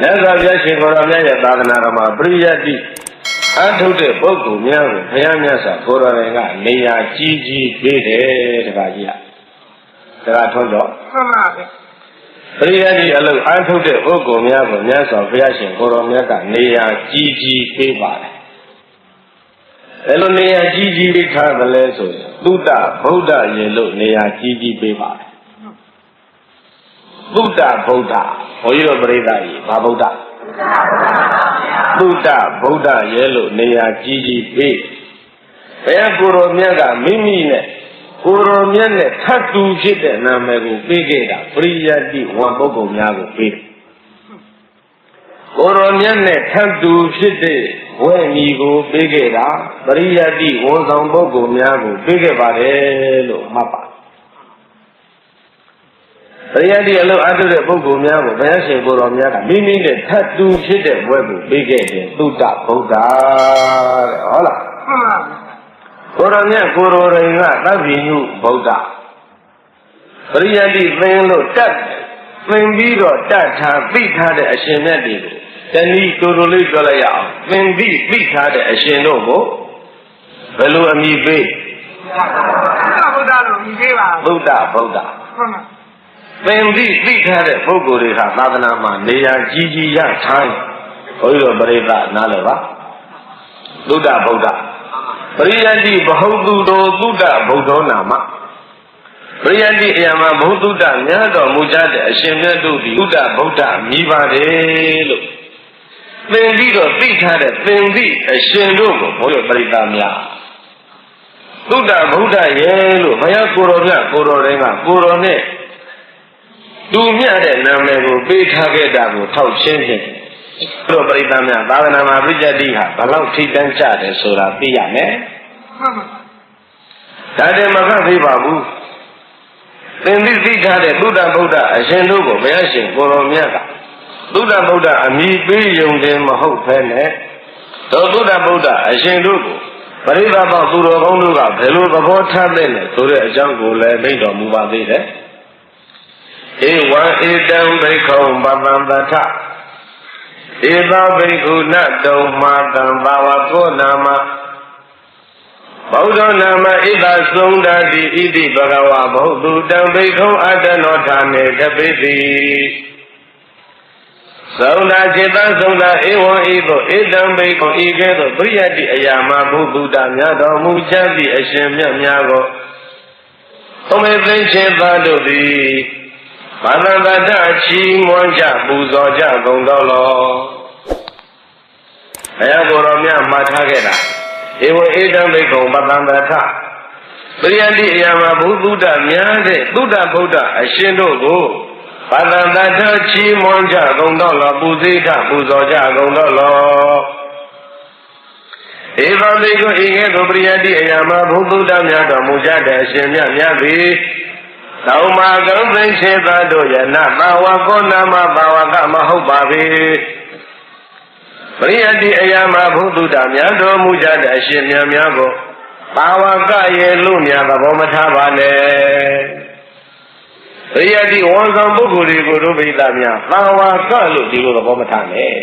လက်သာပြရှင်ကိုယ်တော်မြတ်ရဲ့သာသနာတော်မှာပရိယတ္တိအထုတ်တဲ့ပုဂ္ဂိုလ်များကိုဘုရားမြတ်စွာကိုယ်တော်တိုင်ကနေရာကြီးကြီးပေးတယ်တခါကြီးရတခါထွန်းတော့မှန်ပါဗျပရိယတ္တိအလုပ်အထုတ်တဲ့ပုဂ္ဂိုလ်များကိုမြတ်စွာဘုရားရှင်ကိုယ်တော်မြတ်ကနေရာကြီးကြီးပေးပါတယ်ဘယ်လိုနေရာကြီးကြီးပေးထားသလဲဆိုရင်သုတ္တဗုဒ္ဓရေလို့နေရာကြီးကြီးပေးပါတယ်သုတ္တဗုဒ္ဓဘုန်းကြီးတို့ပြိဿကြီးဘာဗုဒ္ဓသုတ္တဗုဒ္ဓရေလို့နေရာကြီးကြီးပေးဘုရားကိုယ်တော်မြတ်ကမိမိနဲ့ကိုယ်တော်မြတ်နဲ့ထပ်တူဖြစ်တဲ့နာမည်ကိုပေးခဲ့တာပရိယတ္တိဝံပုဂ္ဂိုလ်များကိုပေးတယ်ကိုယ်တော်မြတ်နဲ့ထပ်တူဖြစ်တဲ့ဝဲမီကိုပေးခဲ့တာပရိယတ္တိဝန်ဆောင်ပုဂ္ဂိုလ်များကိုပေးခဲ့ပါတယ်လို့မှတ်ပါပရိယတ္တိအလုပ်အထုတ်တဲ့ပုဂ္ဂိုလ်များကိုဘုရားရှင်ကိုယ်တော်မြတ်ကမိမိနဲ့ထပ်တူဖြစ်တဲ့ဝဲကိုပေးခဲ့တယ်သုတ္တဗုဒ္ဓတဲ့ဟုတ်လားမှန်ပါကိုယ်တော်မြတ်ကိုယ်တော်ရင်ကသဗ္ဗညုဗုဒ္ဓပရိယတ္တိသင်လို့တတ်သင်ပြီးတော့တတ်ထားသိထားတဲ့အရှင်မြတ်တွေကိုတဏှိတူတူလေးပြောလိုက်ရအောင်သင်ပြီးသိထားတဲ့အရှင်တို့ကိုဘယ်လိုအမည်ပေးဗုဒ္ဓလို့အမည်ပေးပါဗုဒ္ဓဗုဒ္ဓဟုတ်ပါသင်ပြီးသိထားတဲ့ပုဂ္ဂိုလ်တွေကသာသနာမှာနေရာကြီးကြီးရထိုင်းဘုန်းကြီးတို့ပရိသတ်နားလည်ပါသုတ္တဗုဒ္ဓပရိယတ္တိဘဟုတုတောသုတ္တဗုဒ္ဓောနာမပရိယတ္တိအရာမှာဘုသုတ္တများတော်မူကြတဲ့အရှင်မြတ်တို့သည်သုတ္တဗုဒ္ဓမြည်ပါတယ်လို့သင်ပြီးတော့သိထားတဲ့သင်သည့်အရှင်တို့ကိုဘုရားပရိသတ်များသုတ္တဗုဒ္ဓရဲ့လို့ဘုရားကိုယ်တော်မြတ်ကိုယ်တော်တိုင်းကကိုယ်တော်နဲ့တူမြတ်တဲ့နာမည်ကိုပေးထားခဲ့တာကိုထောက်ချင်းဖြင့်တို့ပရိသတ်များသာသနာမှာပရိယတ္တိဟာဘလောက်ထိတန်းကြတယ်ဆိုတာသိရမယ်မှန်ပါဒါတည်းမခတ်သေးပါဘူးသင်သိထားတဲ့သုတ္တဗုဒ္ဓအရှင်တို့ကိုဘုရားရှင်ကိုယ်တော်မြတ်ကသုတ္တဗုဒ္ဓအမိပေးယုံတယ်မဟုတ်ဘဲနဲ့သောသုတ္တဗုဒ္ဓအရှင်တို့ကိုပရိသတ်ပေါင်းသူတော်ကောင်းတို့ကဘယ်လိုသဘောထားတဲ့လဲဆိုတဲ့အကြောင်းကိုလည်းသိတော်မူပါသေးတယ်ဧဝံဧတံဘိက္ခုပပံပထဧသောဘိက္ခုနတုံမာတံဘာဝကောနာမဗုဒ္ဓနာမဣဒသုံးတတိဣတိဘဂဝါဘုသူတံဘိက္ခုအတ္တနောဌာနေတပိတိသုံးတာจิตသုံးတာဧဝံဤသို့ဧတံဘိက္ခုဤကဲ့သို့ပရိယတ္တိအရာမှာဘုသူတမြတ်တော်မူချသည့်အရှင်မြတ်များကိုဘုမေသိခြင်းသာတို့သည်ဘာသံတတချီးမွမ်းကြပူဇော်ကြကုန်တော်လောဘုရားကိုယ်တော်မြတ်မှာထားခဲ့တာဧဝံဧတံဘိက္ခုပတံတထပရိယတ္တိအရာမှာဘုသုတများတဲ့သုတ္တဗုဒ္ဓအရှင်တို့ကိုဘာသံတတချီးမွမ်းကြကုန်တော်လောပူဇေထပူဇော်ကြကုန်တော်လောဧဝံဘိက္ခုဤကဲ့သို့ပရိယတ္တိအရာမှာဘုသုတများတော်မူကြတဲ့အရှင်မြတ်များသည်သောမာကံသိစေသတို့ယနဘာဝကောနာမဘာဝကမဟုတ်ပါပေပရိယတ္တိအရာမှာဘုသူတများတော်မူကြတဲ့အရှင်မြတ်များကိုဘာဝကရဲ့လို့များသဘောမထားပါနဲ့ပရိယတ္တိဝန်ဆောင်ပုဂ္ဂိုလ်တွေကိုတို့ပိသများဘာဝကလို့ဒီလိုသဘောမထားနဲ့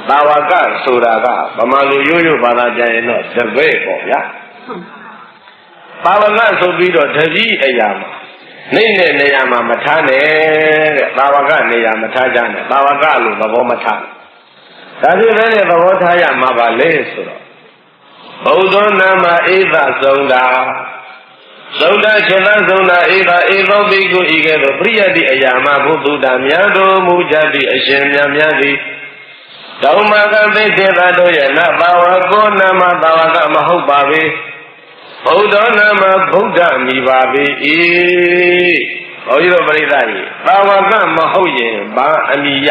ဘာဝကဆိုတာကဗမာလူရိုးရိုးဘာသာပြန်ရင်တော့တပည့်ပေါ့ဗျာဘာဝကဆိုပြီးတော့တတိအရာမှာနေတဲ့နေရာမှာမထားနဲ့တဲ့ဘာဝကနေရာမထားကြနဲ့ဘာဝကလို့သဘောမထားဒါဖြင့်လည်းသဘောထားရမှာပါလေဆိုတော့ဘုဒ္ဓနာမဧသသုံးတာသုံးတာခြေသသုံးတာဧသဧသောဘိက္ခုဤကဲ့သို့ပရိယတ္တိအရာမှာဘုသူတများတော်မူကြသည့်အရှင်မြတ်များသည်ဓမ္မကသိစေသတို့ရဲ့နဘာဝကောနာမဘာဝကမဟုတ်ပါပေဘုဒ္ဓနာမဗုဒ္ဓမိပါပေ၏ဘုန်းကြီးတို့ပရိသတ်ကြီးဘာဝကမဟုတ်ရင်ဘာအမိယ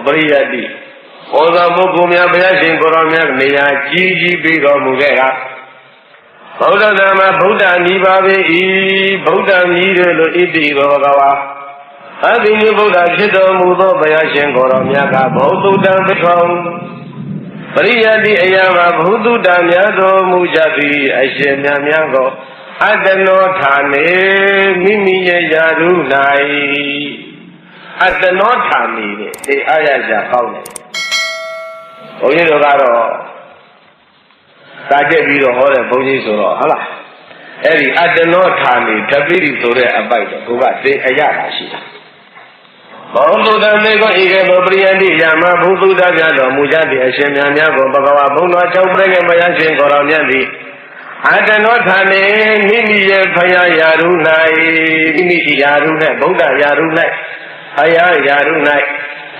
ပရိယတ္တိဩဇာပုဂ္ဂိုလ်များဘုရားရှင်ကိုယ်တော်မြတ်နေရာကြီးကြီးပြီးတော်မူခဲ့တာဗုဒ္ဓနာမဗုဒ္ဓမိပါပေ၏ဗုဒ္ဓမိတယ်လို့ဣတိဘောကဝါအဘိညုဗုဒ္ဓဖြစ်တော်မူသောဘုရားရှင်ကိုယ်တော်မြတ်ကဘုသုတံဘိက္ခုပရိယတ္တိအရာမှာဘုသူတများတော်မူကြသည်အရှင်မြတ်များကိုအတ္တနောဌာနေမိမိရဲ့ယာရု၌ အတနောထာနေတဲ့ဒီအားရကြကောင်းတယ်ဘုန်းကြီးတို့ကတော့စာကျက်ပြီးတော့ဟောတဲ့ဘုန်းကြီးဆိုတော့ဟုတ်လားအဲ့ဒီအတနောထာနေတပိရိဆိုတဲ့အပိုက်တော့ကိုကသင်အရတာရှိတာဘောဓုတမေကိုဤကဲ့သို့ပရိယတိယာမဘုသူတပြတော်မူကြသည့်အရှင်မြတ်များကိုဘဂဝါဘုံတော်၆ပြိကဘုရားရှင်ကိုတော်မြတ်သည်အတနောထာနေမိမိရဲ့ဖယားယာရု၌မိမိယာရု၌ဗုဒ္ဓယာရု၌ဖယားယာရု၌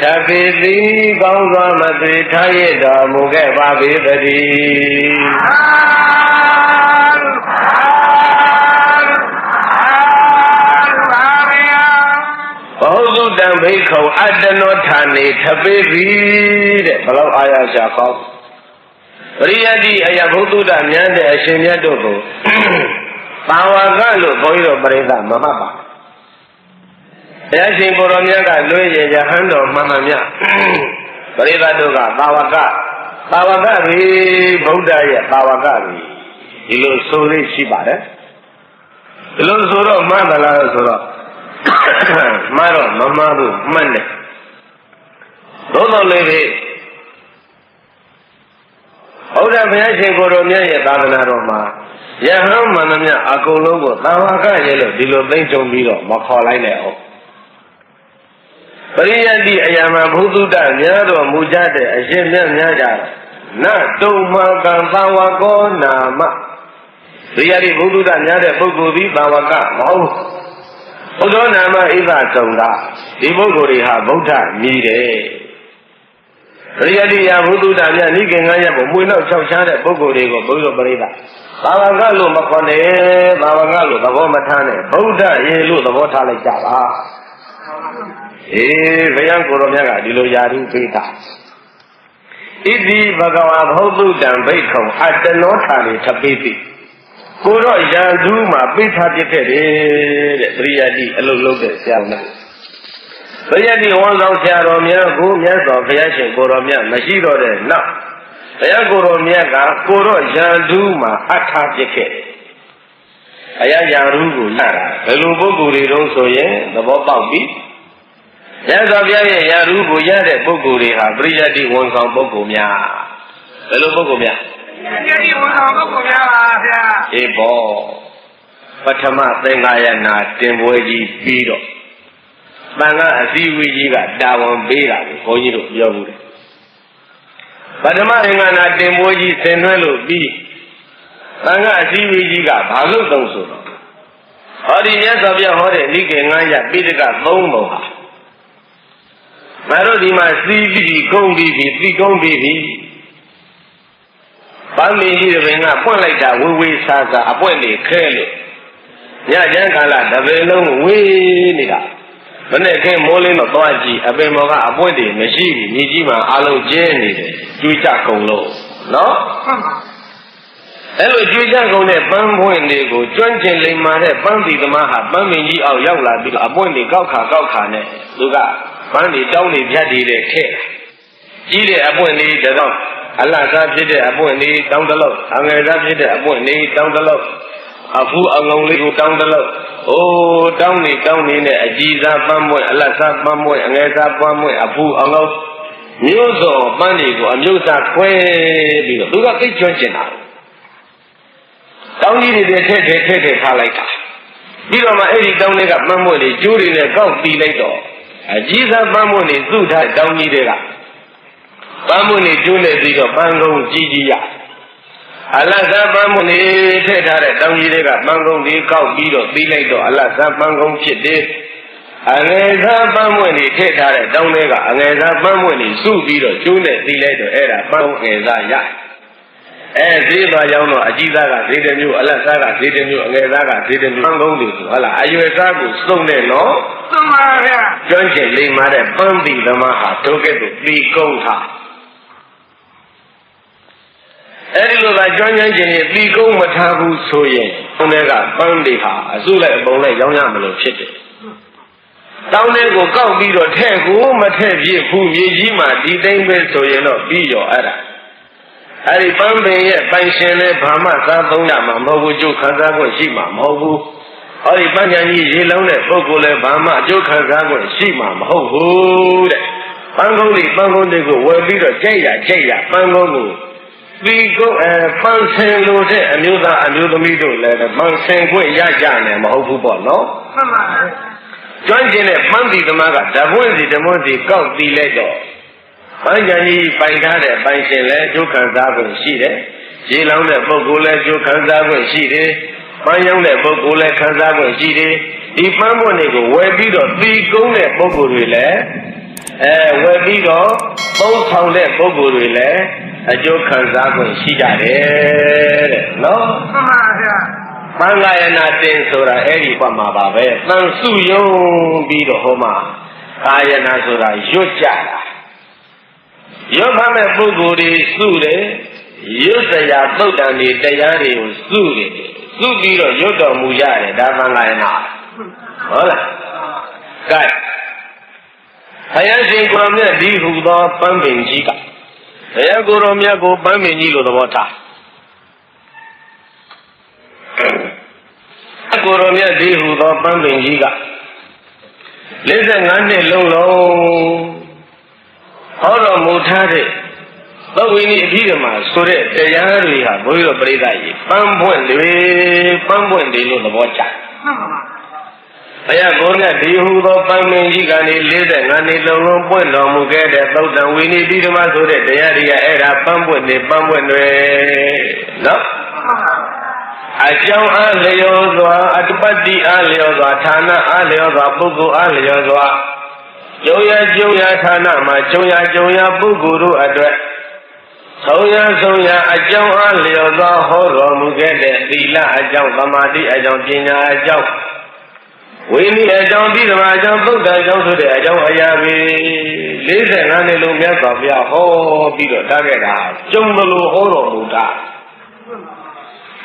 တပိတိကောင်းစွာမသွေထားရတော်မူခဲ့ပါပေသတည်းဘောဓုတံဘိက္ခုအတနောထာနေထပိတိတဲ့ဘလောက်အားရရှာကောင်းပရိယတိအယဘုဒ္ဓတမြတ်တဲ့အရှင်မြတ်တို့ကိုပါဝါကလို့ဘုန်းကြီးတို့ပရိသတ်မမှတ်ပါဘုရားရှင်ကိုရောမြတ်ကလွှဲရရဟန်းတော်မှန်မှန်မြတ်ပရိသတ်တို့ကပါဝါကပြီဗုဒ္ဓရဲ့ပါဝါကပြီဒီလိုဆိုလေးရှိပါတယ်ဒီလိုဆိုတော့မှန်သလားဆိုတော့မှားတော့မမှားဘူးမှန်တယ်သို့တော်လည်းဘုရားဘုရားရှင်ကိုရောမြတ်ရဲ့သာသနာတော်မှာယဟန်မှန်သမျှအကုန်လုံးကိုသာဝကရဲ့လို့ဒီလိုသိမ့်ကြုံပြီးတော့မခေါ်လိုက်နဲ့အောင်ပရိယတိအယမဘုသူတများတော်မူကြတဲ့အရှင်မြတ်များကြနတုံမကံသာဝကောနာမပရိယတိဘုသူတများတဲ့ပုဂ္ဂိုလ်သည်သာဝကမဟုတ်ဘုဒ္ဓနာမဣသသုံးတာဒီပုဂ္ဂိုလ်တွေဟာဗုဒ္ဓမြည်တယ်ပရိယတိယဘုသူတများနိကေငါရကိုမွေနောက်၆ချားတဲ့ပုဂ္ဂိုလ်တွေကိုဘုရားပရိသတ်သာဝကလို့မခေါ်နဲ့သာဝကလို့သဘောမထားနဲ့ဗုဒ္ဓရေလို့သဘောထားလိုက်ကြပါအေးဘုရားကိုယ်တော်မြတ်ကဒီလိုယာရုပေးတာဣတိဘဂဝါဘုသူတံဘိက္ခုအတနောထာနေထပိတိကိုတော့ရန်သူမှာပိထားပြခဲ့တယ်တဲ့ပရိယတိအလုပ်လုပ်တဲ့ဆရာမပရိယတိဝန်ဆောင်ဆရာတော်များကိုမြတ်စွာဘုရားရှင်ကိုယ်တော်မြတ်မရှိတော့တဲ့နောက်ဘုရားကိုယ်တော်မြတ်ကကိုတော့ရန်သူမှာအထားပြခဲ့တယ်အရာရန်သူကိုရတာဘယ်လိုပုဂ္ဂိုလ်တွေတုံးဆိုရင်သဘောပေါက်ပြီမြတ်စွာဘုရားရဲ့ရာထူးကိုရတဲ့ပုဂ္ဂိုလ်တွေဟာပရိယတ်တိဝန်ဆောင်ပုဂ္ဂိုလ်များဘယ်လိုပုဂ္ဂိုလ်များပရိယတ်တိဝန်ဆောင်ပုဂ္ဂိုလ်များပါဗျာအေးပေါ့ပထမသင်္ဃာယနာတင်ပွဲကြီးပြီးတော့သံဃာအစည်းအဝေးကြီးကတာဝန်ပေးတာကိုဘုန်းကြီးတို့ပြောဘူးတယ်ပထမသင်္ဃာနာတင်ပွဲကြီးဆင်နွှဲလို့ပြီးသံဃာအစည်းအဝေးကြီးကဘာလို့တုံးဆိုတော့ဟောဒီမြတ်စွာဘုရားဟောတဲ့နိကေ9ရပိဋက3ပုံဟာမတို့ဒီမှာစီးပြီးကုန်းပြီးပြီးကုန်းပြီးပြီးဗမ်းမင်းကြီးတွေကဖွင့်လိုက်တာဝေဝေးဆာဆာအပွင့်တွေခဲလို့ညချမ်းကာလတပင်လုံးဝေးနေတာမနဲ့ခင်းမိုးလင်းတော့သွားကြည့်အပင်ပေါ်ကအပွင့်တွေမရှိဘူးမြေကြီးမှာအလုံးကျင်းနေတယ်ကျွေးကြကုန်လို့နော်အဲ့လိုကျွေးကြကုန်တဲ့ပန်းပွင့်တွေကိုကျွမ်းကျင်လိမ္မာတဲ့ပန်းသီသမားဟာပန်းမင်းကြီးအောက်ရောက်လာပြီးတော့အပွင့်တွေကောက်ခါနဲ့သူကပန်းတွေတောင်းတွေဖြတ်နေတဲ့ထဲကြီးတဲ့အပွင့်လေးတောင်းအလတ်စားဖြစ်တဲ့အပွင့်လေးတောင်းတလို့အငယ်စားဖြစ်တဲ့အပွင့်လေးတောင်းတလို့အဖူးအငုံလေးကိုတောင်းတလို့အိုးတောင်းနေနဲ့အကြီးစားပန်းပွင့်အလတ်စားပန်းပွင့်အငယ်စားပန်းပွင့်အဖူးအငုံမျိုးစုံပန်းတွေကိုအမျိုးစားခွဲပြီးတော့သူကသိကျွမ်းကျင်တာတောင်းကြီးတွေထည့်ထားလိုက်တာပြီးတော့မှအဲ့ဒီတောင်းလေးကပန်းပွင့်တွေကျိုးတွေနဲ့ကောက်တီးလိုက်တော့အကြီးစားပန်းမွင့်နေသူ့ထားတောင်းကြီးတွေကပန်းမွင့်နေကျိုးနေပြီးတော့ပန်းကုန်းကြီးရအလတ်စားပန်းမွင့်နေထည့်ထားတဲ့တောင်းကြီးတွေကပန်းကုန်းတွေကောက်ပြီးတော့ပြီးလိုက်တော့အလတ်စားပန်းကုန်းဖြစ်တယ်အငယ်စားပန်းမွင့်နေထည့်ထားတဲ့တောင်းတွေကအငယ်စားပန်းမွင့်နေစုပြီးတော့ကျိုးနေပြီးလိုက်တော့အဲ့ဒါပန်းငယ်စားရဈေးသွားကြောင်းတော့အကြီးစားကဈေးတစ်မျိုးအလတ်စားကဈေးတစ်မျိုးအငယ်စားကဈေးတစ်မျိုးပန်းကုန်းတွေဆိုဟုတ်လားအရွယ်စားကိုစုံတယ်နော်သုံးပါဗျာကျွမ်းကျင်လိမ္မာတဲ့ပန်းသီသမားဟာဒုက္ခတို့ပြီးကုန်တာအဲဒီလိုကကျွမ်းကျင်ခြင်းပြီးကုန်မထားဘူးဆိုရင်တောင်းတဲ့ကပန်းတွေဟာအစုလိုက်အပုံလိုက်ရောင်းရမလို့ဖြစ်တယ်တောင်းတဲ့ကိုကောက်ပြီးတော့ထဲ့ကိုမထဲ့ပြည့်ဘူးမြေကြီးမှာဒီတိုင်းပဲဆိုရင်တော့ပြီးရောအဲ့ဒါအဲ့ဒီပန်းပင်ရဲ့ပိုင်ရှင်လည်းဘာမှစားသုံးရမှာမဟုတ်ဘူးကျုပ်ခံစားခွင့်ရှိမှာမဟုတ်ဘူး ဟောဒီပညာကြီးရေလုံးတဲ့ပုဂ္ဂိုလ်လည်းဘာမှအကျိုးခံစားခွင့်ရှိမှာမဟုတ်ဘူးတဲ့ပန်းကုန်းတွေကိုဝယ်ပြီးတော့ကြိတ်ရပန်းကုန်းကိုဒီကုန်းပန်းစင်လို့တဲ့အမျိုးသားအမျိုးသမီးတို့လည်းပန်းစင်ခွင့်ရကြတယ်မဟုတ်ဘူးပေါ့နော်မှန်ပါကျွမ်းကျင်တဲ့ပန်းတီသမားကဓပွင့်စီကောက်တီလိုက်တော့ပန်းညာကြီးပိုင်ထားတဲ့ပိုင်ရှင်လည်းအကျိုးခံစားခွင့်ရှိတယ်ရေလောင်းတဲ့ပုဂ္ဂိုလ်လည်းအကျိုးခံစားခွင့်ရှိတယ်ပန်းရောင်းတဲ့ပုဂ္ဂိုလ်လည်းခံစားခွင့်ရှိတယ်ဒီပန်းပွင့်တွေကိုဝယ်ပြီးတော့တီကုန်းတဲ့ပုဂ္ဂိုလ်တွေလည်းဝယ်ပြီးတော့သုံးဆောင်တဲ့ပုဂ္ဂိုလ်တွေလည်းအကျိုးခံစားခွင့်ရှိကြတယ်တဲ့နော်မှန်ပါဗျာမင်္ဂယနာတင်ဆိုတာအဲ့ဒီပတ်မှာပါပဲတန်စုယုံပြီးတော့ဟောမှာကာယနာဆိုတာရွတ်ကြတာရွတ်ဖမဲ့ပုဂ္ဂိုလ်တွေစုတယ်ရွတ်တရားသုတ်တန်တွေတရားတွေကိုစုတယ်စုပြီးတော့ရွတ်တော်မူရတယ်ဒါမင်္ဂယနာဟုတ်လားကဲဘုရားရှင်ကိုရမြတ်ဒီဟူသောပန်းပင်ကြီးကဘုရားကိုရမြတ်ကိုပန်းပင်ကြီးလို့သဘောထားကိုရမြတ်ဒီဟူသောပန်းပင်ကြီးက45နှစ်လုံးလုံးဟောတော်မူထားတဲ့သဝိနည်းအပြီးမှာဆိုတဲ့တရားတွေဟာဘုရားပြိဿကြီးပန်းပွင့်တွေလို့သဘောကျမှန်ပါပါဘုရားကိုရမြတ်ဒီဟူသောပန်းပင်ကြီးကနေ45နှစ်လုံးလုံးပွင့်တော်မူခဲ့တဲ့သုတ်တံဝိနည်းပြီးမှဆိုတဲ့တရားတွေကအဲ့ဒါပန်းပွင့်တွေနော်အကြောင်းအားလျော်စွာအတ္တပတ္တိအားလျော်စွာဌာနအားလျော်စွာပုဂ္ဂိုလ်အားလျော်စွာကျုံရဌာနမှာကျုံရပုဂ္ဂိုလ်တို့အတွက်ဆုံးရအကြောင်းအားလျော်စွာဟောတော်မူခဲ့တဲ့သီလအကြောင်းသမာဓိအကြောင်းပညာအကြောင်းဝိနည်းအကြောင်းပြီးဓမ္မအကြောင်းသုတ်တံအကြောင်းဆိုတဲ့အကြောင်းအရာတွေ45နှစ်လုံးမြတ်စွာဘုရားဟောပြီးတော့တားခဲ့တာကျုံလို့ဟောတော်မူတာ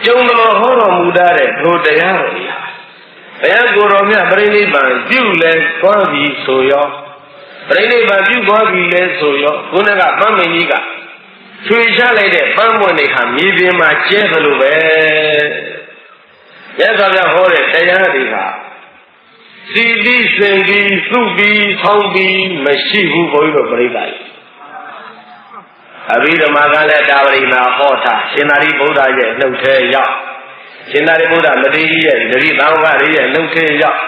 ကျုံတော်ဟောတော်မူတဲ့ထိုတရားတော်ကြီးဟာဘုရားကိုယ်တော်မြတ်ပြိဋိဘံပြုလဲသွားပြီးဆိုရောပြိဋိဘံပြုသွားပြီးလဲဆိုရောခုနကပန်းမင်းကြီးကချွေချလိုက်တဲ့ပန်းပွင့်တွေဟာမြေပြင်မှာကျဲသလိုပဲရသော်ပြဟောတဲ့တရားတွေဟာစီပြီးစင်ပြီးသုပြီးဆောင်းပြီးမရှိဘူးဘုန်းကြီးတို့ပြိဋိဘံအဘိဓမ္မာကလည်းတာဝရိနာဟောတာရှင်သာရိပုတ္တရာရဲ့နှုတ်ထဲရောက်ရှင်သာရိပုတ္တမထေရကြီးရဲ့တတိသံဃာရဲ့နှုတ်ထဲရောက်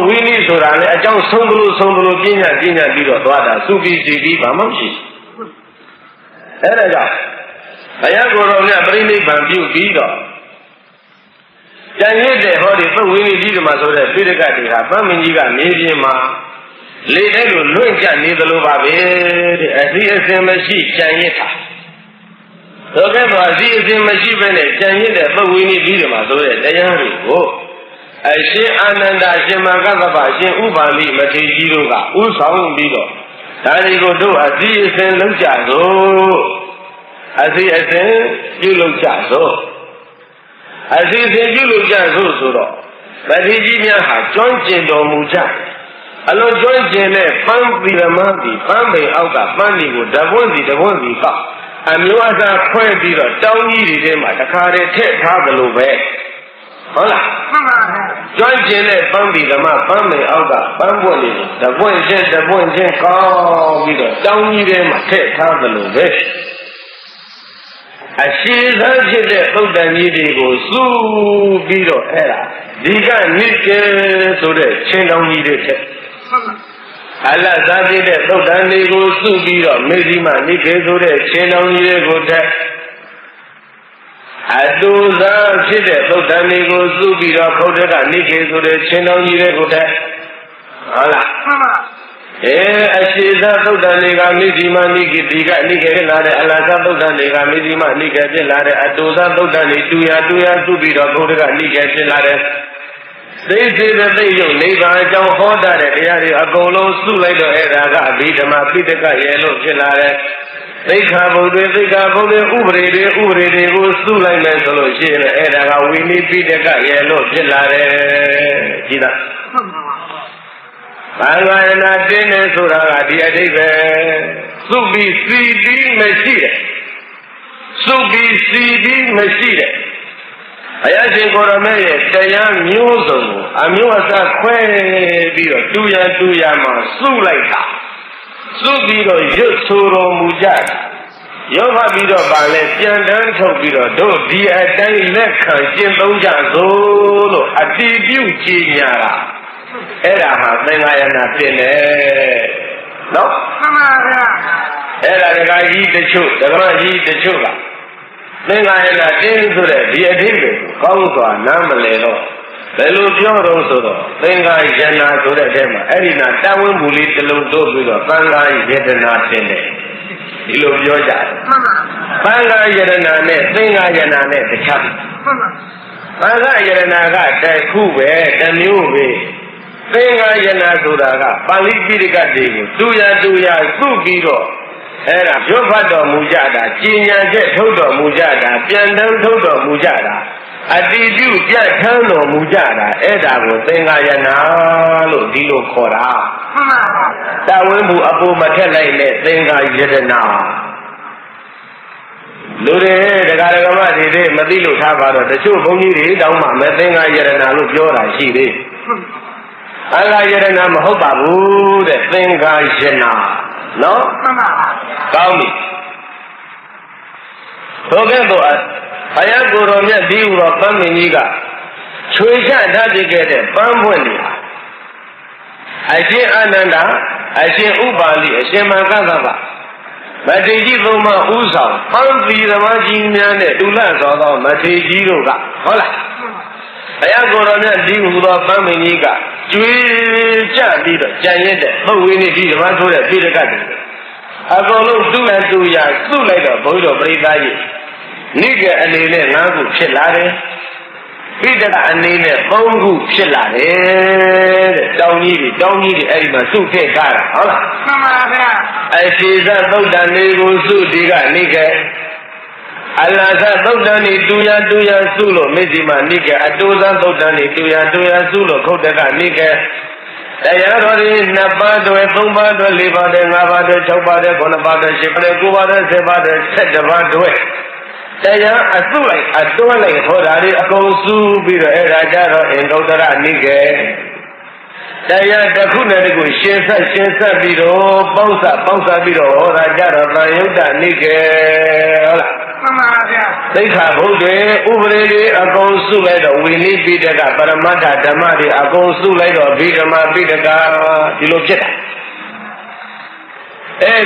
ဝိနည်းဆိုတာလည်းအကြောင်းဆုံးသလိုပြညာပြီးတော့သွားတာသုပြီးစီပြီးဘာမှမရှိအဲ့ဒါကြောင့်ဘုရားကိုယ်တော်မြတ်ပြိဋိဘံပြုပြီးတော့ကျန်ရတဲ့ဟောဒီသုဝိနည်းဒီမှာဆိုတဲ့ပိဋကတ်တွေဟာပန်းမင်းကြီးကမြေပြင်မှာလေတဲ့လိုလွင့်ကျနေသလိုပါပဲတဲ့အစီအစဉ်မရှိကြံရစ်တာတော့ကဲတော့အစီအစဉ်မရှိဘဲနဲ့ကြံရစ်တဲ့ပုဂ္ဂိုလ်ကြီးပြီးတယ်မှာဆိုတဲ့တရားတွေကိုအရှင်အာနန္ဒရှင်မဂ္ဂဗ္ဗရှင်ဥပါလိမထေရကြီးတို့ကဥဆောင်ပြီးတော့ဒါတွေကိုတို့အစီအစဉ်လုပ်ကြစို့အစီအစဉ်ပြုလုပ်ကြစို့အစီအစဉ်ပြုလုပ်ကြစို့ဆိုတော့မထေရကြီးများဟာကျွမ်းကျင်တော်မူကြအလုံးကျွမ်းကျင်တဲ့ပန်းသီရမတိပန်းပိန်အောက်ကပန်းတွေကိုဓပွန်းစီကောက်အမျိုးအစားခွဲပြီးတော့တောင်းကြီးတွေထဲမှာတခါတည်းထည့်ထားသလိုပဲဟုတ်လားမှန်ပါဗျာကျွမ်းကျင်တဲ့ပန်းသီရမပန်းပိန်အောက်ကပန်းပွင့်တွေကိုဓပွန်းချင်းကောက်ပြီးတော့တောင်းကြီးထဲမှာထည့်ထားသလိုပဲအရှိသားဖြစ်တဲ့သုတ်တန်ကြီးတွေကိုစုပြီးတော့အဲ့ဒါဒီကနိကေဆိုတဲ့ချင်းတောင်းကြီးတွေထက်အလတ်သားဖြစ်တဲ့သုတ်တန်တွေကိုစုပြီးတော့မေဇိမနိကေဆိုတဲ့ချင်းတောင်းကြီးတွေကိုထက်အတူသားဖြစ်တဲ့သုတ်တန်တွေကိုစုပြီးတော့ဘုဒ္ဓကနိကေဆိုတဲ့ချင်းတောင်းကြီးတွေကိုထက်ဟုတ်လားမှန်ပါအရှိသားသုတ်တန်တွေကမေဇိမနိကေဒီကနိကေလာတဲ့အလတ်သားသုတ်တန်တွေကမေဇိမနိကေဖြစ်လာတဲ့အတူသားသုတ်တန်တွေတူရစုပြီးတော့ဘုဒ္ဓကနိကေဖြစ်လာတဲ့သိစေတဲ့သိယုတ်နိဗ္ဗာန်အကြောင်းဟောတာတဲ့တရားတွေအကုန်လုံးစုလိုက်တော့အဲ့ဒါကအဘိဓမ္မာပိဋကရဲ့လို့ဖြစ်လာတဲ့သိက္ခာပုဒ်တွေဥပဒေတွေကိုစုလိုက်မယ်ဆိုလို့ရှိရင်အဲ့ဒါကဝိနည်းပိဋကရဲ့လို့ဖြစ်လာတယ်ကြည်လားဘာဝနာတင်းနေဆိုတာကဒီအတိတ်ပဲစုပြီးစီပြီးမရှိတယ်စုပြီးစီပြီးမရှိတယ် ဘုရားရှင်ကိုရမေရဲ့တရားမျိုးစုံကိုအမျိုးအစားခွဲပြီးတော့တူရမှာစုလိုက်တာစုပြီးတော့ရွတ်ဆိုတော်မူကြတာရောဖတ်ပြီးတော့ဗာလဲပြန်တန်းထုတ်ပြီးတော့တို့ဒီအတိုင်းလက်ခံကျင့်သုံးကြစို့လို့အတည်ပြုကြည်ညာတာအဲ့ဒါဟာသင်္ဃာယနာဖြစ်တယ်နော်မှန်ပါဗျာအဲ့ဒါဒကာကြီးတချို့ဒကာမကြီးတချို့ကသင်္ဃာယနာတင်းဆိုတဲ့ဒီအဓိပ္ပာယ်ကိုကောင်းစွာနားမလည်တော့ဘယ်လိုပြောတော့ဆိုတော့သင်္ဃာယနာဆိုတဲ့အထဲမှာအဲ့ဒီနာတန်ဝင်းမူလေးတစ်လုံးတို့ပြီးတော့သံဃာယတနာတင်တယ်ဒီလိုပြောကြတယ်မှန်ပါသံဃာယတနာနဲ့သင်္ဃာယနာနဲ့တခြားမှန်ပါသံဃာယတနာကတစ်ခုပဲတစ်မျိုးပဲသင်္ဃာယနာဆိုတာကပါဠိပိဋကတ်တွေကိုတူရစုပြီးတော့အဲ့ဒါရွတ်ဖတ်တော်မူကြတာကျင့်ညာချက်ထုတ်တော်မူကြတာပြန်တန်းထုတ်တော်မူကြတာအတည်ပြုပြဋ္ဌာန်းတော်မူကြတာအဲ့ဒါကိုသင်္ဃာယနာလို့ဒီလိုခေါ်တာမှန်ပါတာဝင်းဘူးအပေါ်မထက်လိုက်နဲ့သင်္ဃာယတနာလူတွေတရားဓမ္မတွေမသိလို့ထားပါတော့တချို့ဘုန်းကြီးတွေတောင်းမှမဲ့သင်္ဃာယတနာလို့ပြောတာရှိသေးအင်္ဂါယတနာမဟုတ်ပါဘူးတဲ့သင်္ဃာယနာနော်မှန်ပါကောင်းပြီထိုကဲ့သို့ဘုရားကိုယ်တော်မြတ်ဒီဥတော်ပန်းမင်းကြီးကချွေချဓာတ်ဖြစ်ခဲ့တဲ့ပန်းပွင့်နေအရှင်အာနန္ဒာအရှင်ဥပါလိအရှင်မကသဗ္ဗမထေရကြီးသုံးပါးဥဆောင်ပန်းသီသမားကြီးများနဲ့တူလတ်သောသောမထေရကြီးတို့ကဟုတ်လားဘုရားကိုယ်တော်မြတ်ဒီဥတော်ပန်းမင်းကြီးကကျွေးကြပြီးတော့ကြံရတဲ့ပုပ်ဝင်းနေဒီဓမ္မဆိုတဲ့ပိဋကတ်တွေအကုန်လုံးတူလိုက်တော့ဘုန်းကြီးတော်ပရိသတ်ကြီးနိကေအနေနဲ့၅ခုဖြစ်လာတယ်ပိဋကအနေနဲ့၃ခုဖြစ်လာတယ်တဲ့တောင်းကြီးတွေအဲ့ဒီမှာစုထည့်ထားတာဟုတ်လားမှန်ပါဗျာအရှိသသုတ်တန်လေးကိုစုဒီကနိကေအလ္လာဟ်သုတ်တန်နေတူရစုလို့မေဇိမနိကေအတူသသုတ်တန်နေတူရစုလို့ခုတ်တကနိကေတရားတော်ဒီ2ပါးတွယ်3ပါးတွယ်4ပါးတွယ်5ပါးတွယ်6ပါးတွယ်9ပါးတွယ်10ပါးတွယ်9ပါးတွယ်10ပါးတွယ်17ပါးတွယ်တရားအစုလိုက်အတွဲလိုက်ဟောတာဒီအကုန်စုပြီးတော့အဲ့ဒါကြတော့အင်္ဂုတ္တရနိကေတရားတစ်ခုနဲ့တစ်ခုရှင်းဆက်ပြီးတော့ပေါင်းစပြီးတော့ဟောတာကြတော့သံယုတ်တနိကေဟုတ်လားမှန်ပါဗျာသိက္ခာဘုဒ္ဓေဥပရိတွေအကုန်စုလိုက်တော့ဝိနည်းပိဋကပရမတ္ထဓမ္မတွေအကုန်စုလိုက်တော့ဗိဓမ္မာပိဋကဒီလိုဖြစ်တာ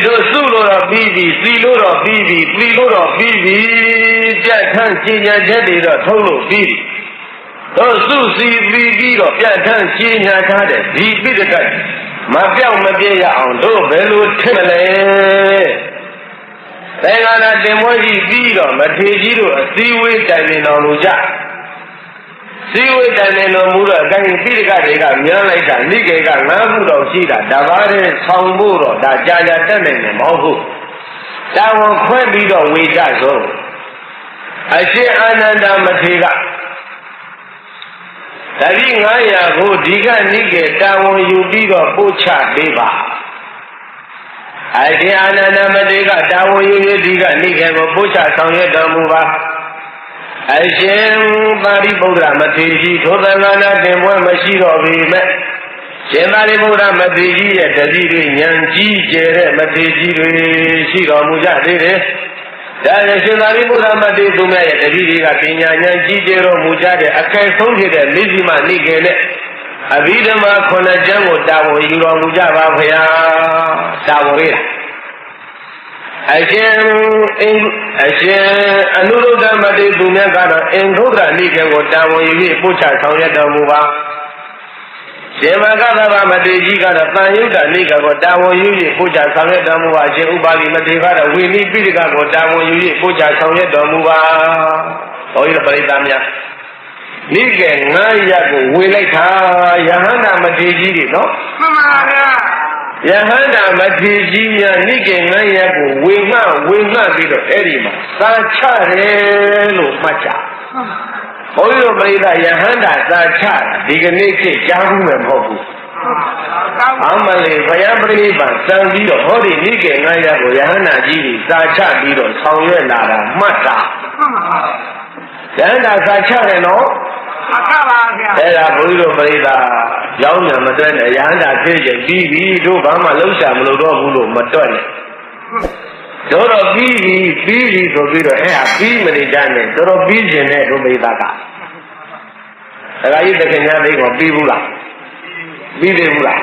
တို့စုလို့တော့ပြီးပြီစီလို့တော့ပြီးပြီပြီးလို့တော့ပြီးပြီပြတ်ထန်းကျင်ညာချက်တွေတော့ထုတ်လို့ပြီးပြီတို့စုစီပြီးတော့ပြတ်ထန်းကျင်ညာထားတဲ့ဒီပိဋကမပြောင်းမပြည့်ရအောင်တို့ဘယ်လိုထင်မလဲသင်္ဃာနာတင်ပွဲကြီးပြီးတော့မထေရကြီးတို့အစည်းအဝေးတိုင်ပင်တော်မူကြစည်းဝေးတိုင်ပင်တော်မူတော့အတိုင်းပိဋကတွေကမြန်းလိုက်တာနိကေက9ခုတော့ရှိတာဒါပါတဲ့ဆောင်ဖို့တော့ဒါကြာတက်နိုင်တယ်မဟုတ်ဘူးတာဝန်ခွဲပြီးတော့ဝေကြဆုံးအရှင်အာနန္ဒမထေရကတတိ900ကိုဒီကနိကေတာဝန်ယူပြီးတော့ပို့ချပေးပါအရှင်အာနန္ဒမထေရကတာဝန်ယူပြီးဒီကနိကေကိုပို့ချဆောင်ရွက်တော်မူပါအရှင်ပါရိပုတ္တရမထေရကြီးထိုသံဃာနာတင်ပွဲမရှိတော့ပေမဲ့ရှင်ပါရိပုတ္တရမထေရကြီးရဲ့တတိတွေဉာဏ်ကြီးကျယ်တဲ့မထေရကြီးတွေရှိတော်မူကြသေးတယ်။ဒါနဲ့ရှင်ပါရိပုတ္တရမထေရသူများရဲ့တတိတွေကပညာဉာဏ်ကြီးကျယ်တော်မူကြတဲ့အကဲဆုံးဖြစ်တဲ့မိဇိမနိကေနဲ့အဘိဓမ္မာ9ကျမ်းကိုတာဝန်ယူတော်မူကြပါဘုရား။တာဝန်ရအရှင်အနုရုဒ္ဓမတိသူမြတ်ကတော့အင်္ဂုတ္တနိကေကိုတာဝန်ယူပြီးပို့ချဆောင်ရွက်တော်မူပါရှင်မကသဗ္ဗမတိကြီးကတော့သံယုတ္တနိကေကိုတာဝန်ယူပြီးပို့ချဆောင်ရွက်တော်မူပါရှင်ဥပါလိမတိကတော့ဝိနည်းပိဋကကိုတာဝန်ယူပြီးပို့ချဆောင်ရွက်တော်မူပါဘုန်းကြီးပရိသတ်များနိကေ900ကိုဝေလိုက်တာယဟန္တာမတိကြီးတွေနော်မှန်ပါဗျာယဟန္တာမထေရကြီးများနိကေ900ကိုဝေငှပြီးတော့အဲ့ဒီမှာသာချတယ်လို့မှတ်ကြဘုန်းကြီးတို့ပရိသတ်ယဟန္တာသာချဒီကနေ့ခေတ်ကြားဘူးမယ်မဟုတ်ဘူးအမလေးဘုရားပြိဋိဘံစံပြီးတော့ဟောဒီနိကေ900ကိုယဟန္တာကြီးသာချပြီးတော့ဆောင်ရွက်လာတာမှတ်တာ ရဟန္တာစာချတယ်နော် အခါပါဗျာ အဲ့ဒါဘုန်းကြီးတို့ပြိဿရောင်းညာမတွက်နဲ့ရဟန္တာဖြစ်ရင်ပြီးပြီတို့ဘာမှလုံးချမလို့တော့ဘူးလို့မတွက်နဲ့တို့တော့ပြီးပြီဆိုပြီးတော့အဲ့ဟာပြီးမနေကြနဲ့တို့ပြီးကျင်တဲ့ဒုပိသကဒါကြီးတခင်များသိကောပြီးဘူးလားပြီးသေးဘူးလား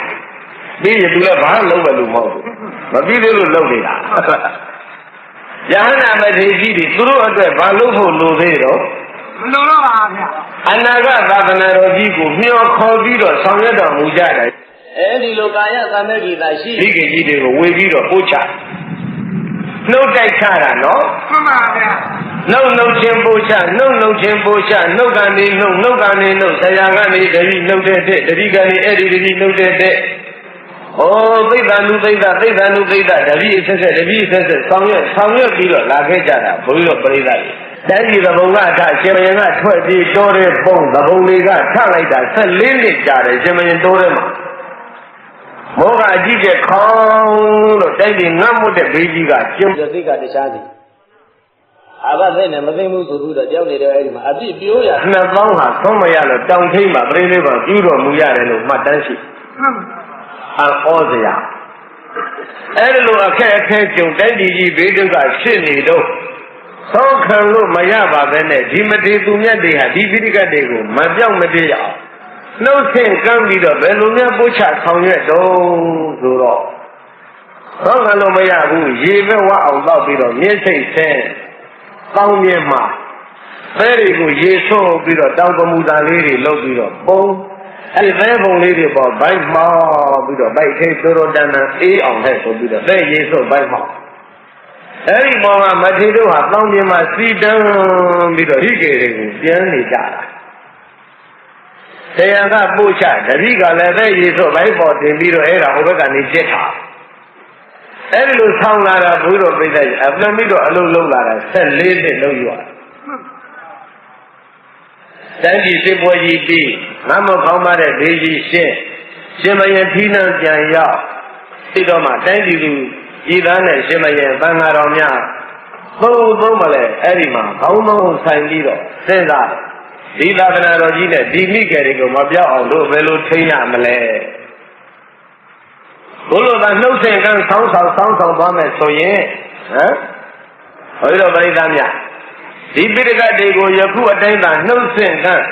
ပြီးရင်သူလည်းဘာလုံးပဲလို့မဟုတ်ဘူးမပြီးသေးလို့လုံးနေတာယဟန္တာမထေရကြီးတွေသူတို့အတွက်ဘာလုပ်ဖို့လိုသေးတော့ မလိုတော့ပါဗျာ အနာဂတ်သာသနာတော်ကြီးကိုမျှော်ခေါ်ပြီးတော့ဆောင်ရွက်တော်မူကြတယ်အဲဒီလိုကာယသမေကိတာရှိဒီကေကြီးတွေကိုဝေပြီးတော့ပို့ချနှုတ်တိုက်ချတာနော် မှန်ပါဗျာ နှုတ်ချင်းပို့ချနှုတ်ချင်းပို့ချနှုတ်ကနေနှုတ်ကနေဆရာကနေတတိနှုတ်တဲ့တတိကနေအဲ့ဒီတတိနှုတ်တဲ့ဩသိက္ခာနုသိက္ခာတတိအဆက်ဆောင်ရွက်ပြီးတော့လာခဲ့ကြတာဘုန်းကြီးတို့ပြိဿတွေတိုင်းပြည်သဘုံကအထရှင်မယင်ကထွက်ပြီးတိုးတဲ့ပုံသဘုံတွေကထလိုက်တာ14နှစ်ကြာတယ်ရှင်မယင်တိုးထဲမှာမောကအကြည့်ကျခေါင်းလို့တိုက်ပြီးငတ်မှုတဲ့ဘေးကြီးကကျုံစိတ်ကတခြားစီအာဘသိနဲ့မသိမှုဆိုပြီးတော့ကြောက်နေတယ်အဲ့ဒီမှာအပြစ်ပြိုးရ2000ဟာသုံးမရလို့တောင်ထိပ်မှာပြိလေးပါပြုတော်မူရတယ်လို့မှတ်တမ်းရှိဩစရာအဲ့ဒီလိုအခက်အခဲကြုံတိုက်ပြည်ကြီးဘေးဒုက္ခဖြစ်နေတော့သောခံလို့မရပါပဲနဲ့ဒီမထေသူမြတ်တွေဟာဒီပိဋကတ်တွေကိုမပြောင်းမပြေအောင်နှုတ်ဆင့်ကမ်းပြီးတော့ဘယ်လိုများပို့ချဆောင်ရွက်တော့ဆိုတော့သောခံလို့မရဘူးရေပဲဝအောင်တော့ပြီးတော့မြင့်စိတ်ဆင်းကောင်းမြင်မှာသဲတွေကိုရေဆိုးပြီးတော့တောင်ပမူတာလေးတွေလုပ်ပြီးတော့ပုံအဲ့ဒီသဲပုံလေးတွေပေါ်ဘိုက်မှောက်ပြီးတော့ဘိုက်ထိတ်တော်တန်တန်အေးအောင်တဲ့ဆိုပြီးတော့သဲရေဆိုးဘိုက်မှောက်အဲ့ဒီမောင်ကမထေတို့ဟာတောင်းပြမှာစီတန်းပြီးတော့ဒီကေတွေကိုပြန်နေကြတာတရားကပို့ချတတိကလည်းပဲရေဆို့ဘိုက်ပေါ်တင်ပြီးတော့အဲ့ဒါဟိုဘက်ကနေကျစ်ထားအဲ့ဒီလိုဆောင်းလာတာဘုရားပြိဿကြီးအပြန်ပြီးတော့အလုံးလုံးလာတာ14နှစ်လုံးယူရတယ်တိုင်းပြည်စစ်ပွဲကြီးပြီးငါမခေါင်းမတဲ့ဒေးကြီးရှင်မယင်ထီးနှံပြန်ရောက်ပြီးတော့မှတိုင်းပြည်လူဤသားနဲ့ရှင်မယင်သံဃာတော်များသုံးမလဲအဲ့ဒီမှာခေါင်းလုံးဆိုင်ပြီးတော့စဉ်းစားဒီသာသနာတော်ကြီးနဲ့ဒီမိကေတွေကိုမပြောက်အောင်လို့ဘယ်လိုထိန်းရမလဲဘုလိုကနှုတ်ဆက်ကန်းဆောင်းဆောင်သွားမယ်ဆိုရင်ဟမ်ဘုရားပရိသတ်များဒီပိဋကတ်တွေကိုယခုအတိုင်းသာနှုတ်ဆက်ကန်း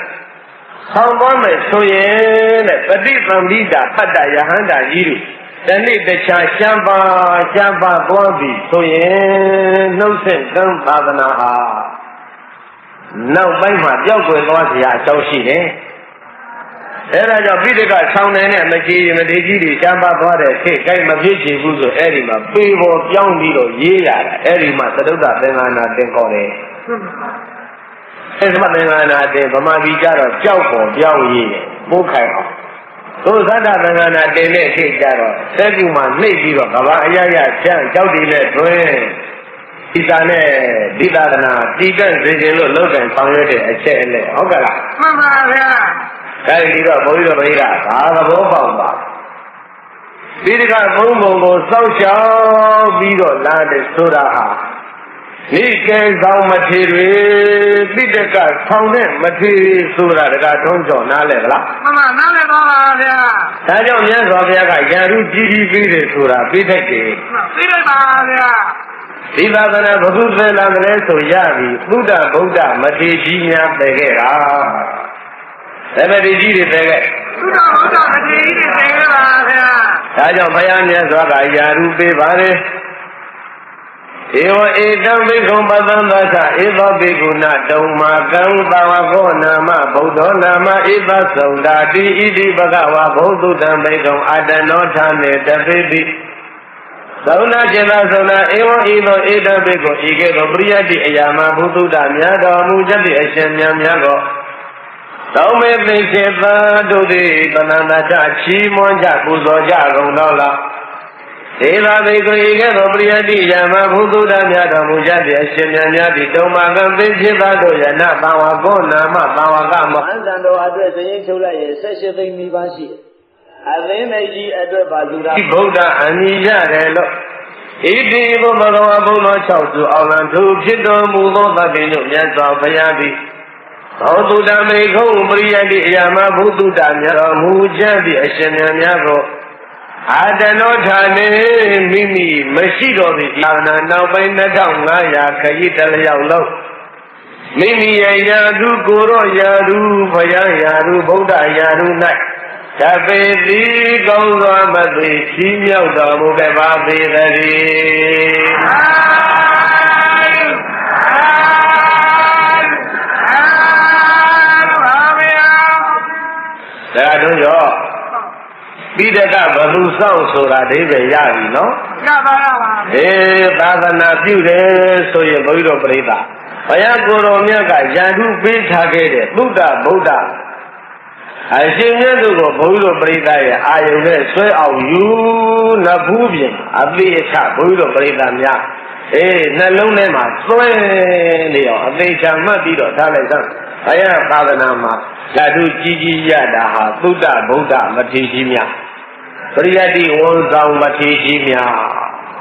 ဆောင်းသွားမယ်ဆိုရင်တဲ့ပฏิသင်္ပိတာပတ္တယဟန္တာကြီးတို့တနေ့တခြားရှမ်းပါသွားပြီဆိုရင်နှုတ်ဆင့်ကံသာသနာဟာနောက်ပိုင်းမှာပျောက်ကွယ်သွားเสียအကြောင်းရှိတယ်။အဲဒါကြောင့်ပိဋကဆောင်းနေတဲ့မကြီးမထေကြီးတွေရှမ်းပါသွားတဲ့ခေတ်ကိုက်မဖြစ်ချင်ဘူးဆိုအဲ့ဒီမှာပေပေါ်ပြောင်းပြီးတော့ရေးရတာအဲ့ဒီမှာသတုတ္တသင်္ကနာတင်ခေါ်တယ်။အဲဒီမှာသင်္ကနာတင်ဗမာပြည်ကြတော့ကြောက်ပေါ်ပြောင်းရေးတယ်ပို့ခိုင်အောင်တို့သတ္တသင်္ကနာတင်တဲ့ခေတ်ကြတော့စက်ကူမှာနှိပ်ပြီးတော့ကဘာအရရချမ်းကြောက်တည်နဲ့တွင်းဒီသာနဲ့ဒီသာသနာတည်တဲ့စေခြင်းလို့လောက်တယ်ဆောင်ရွက်တဲ့အချက်အလက်ဟုတ်ကဲ့လားမှန်ပါဗျာအဲဒီတော့ဘုန်းကြီးတို့ပြိဿဒါသဘောပေါက်ပါဒီတကဘုံဘုံကိုစောက်ရှောက်ပြီးတော့လာတဲ့ဆိုတာဟာဒီကဲဆောင်မထေတွေပိဋကဆောင်းတဲ့မထေဆိုတာတကထုံးကျော်နားလဲဗလားမှန်ပါနားလဲပါပါဗျာဒါကြောင့်မြတ်စွာဘုရားကယာရုကြီးကြီးပြီးတယ်ဆိုတာပြိဋကတယ်ပြီးလိုက်ပါဗျာဒီသာသနာဘုသူသေလာတယ်ဆိုရပြီသုဒ္ဓဗုဒ္ဓမထေကြီးများတည်ခဲ့တာသမတိကြီးတွေတည်ခဲ့သုဒ္ဓဗုဒ္ဓမထေကြီးတွေတည်ခဲ့ပါဗျာဒါကြောင့်ဘုရားမြတ်စွာကယာရုပေးပါတယ်ဧဝဧတံဘိက္ခုပတံသသဧသောဘိက္ခုနတုံမာကံသဝကောနာမဗုဒ္ဓောနာမဧသသုန္ဒာတိဣတိဘဂဝါဘုသုတံဘိက္ခုအတနောထာနေတပိတိသုန္ဒចេတသုန္ဒဧဝဤသောဧတံဘိက္ခုဤကဲ့သို့ပရိယတိအယာမဘုသုတမြတ်တော်မူချက်တိအရှင်မြတ်များကိုသောမေသိစေသာတို့သည်တဏ္ဍာတချီးမွမ်းကြပူဇော်ကြကုန်တော်လားဒေဝဘိက္ခုဤကဲ့သို့ပရိယတိယာမဘုသုတမြတ်တော်မူချက်တိအရှင်မြတ်များသည်တုံမာကံသိစေသာတို့ယနာဘာဝကောနာမဘာဝကမဟန်တန်တော်အတွက်စရင်ချုပ်လိုက်ရင်18သိန်းမိပါရှိအသင်းသိကြီးအတွက်ပါလူသားဗုဒ္ဓအမိရတယ်လို့ဣတိဘုဘဂဝါဘုံတော်6စုအောင်လံသူဖြစ်တော်မူသောသဗ္ဗညုမြတ်စွာဘုရားသည် သောတုတမေခုံပရိယတိအယမဘုသူတမြတ်တော်မူချက်သည့်အရှင်များကိုအာတနောဌာနေမိမိမရှိတော်သည့်အာနာနောက်ပိုင်း2500ခရီးတလျောက်လုံးမိမိရဲ့ယာတုကိုရောယာတုဘုရားယာတုဗုဒ္ဓယာတု၌တပေတိကောင်းစွာမသိချီးမြှောက်တော်မူခဲ့ပါပေသတည်းဒါတို့ရောပိဋကဘလူဆောင်ဆိုတာအဓိပ္ပာယ်ရပြီနော်ရပါသာသနာပြုတယ်ဆိုရင်ဘုန်းကြီးတို့ပြိဿဘုရားကိုယ်တော်မြတ်ကယန္တုပေးထားခဲ့တဲ့သုဒ္ဓဗုဒ္ဓအရှင်မြတ်တို့ကိုဘုန်းကြီးတို့ပြိဿရဲ့အာယုနဲ့ဆွဲအောင်ယူနဖူးပြင်အပိအချဘုန်းကြီးတို့ပြိဿများနှလုံးထဲမှာသွင်းနေအောင်အသေးချာမှတ်ပြီးတော့ထားလိုက်စမ်းဘုရားသာသနာမှာဓာတုကြီးကြီးရတာဟာသုဒ္ဓဗုဒ္ဓမထေရကြီးများပရိယတ္တိဝန်ဆောင်မထေရကြီးများ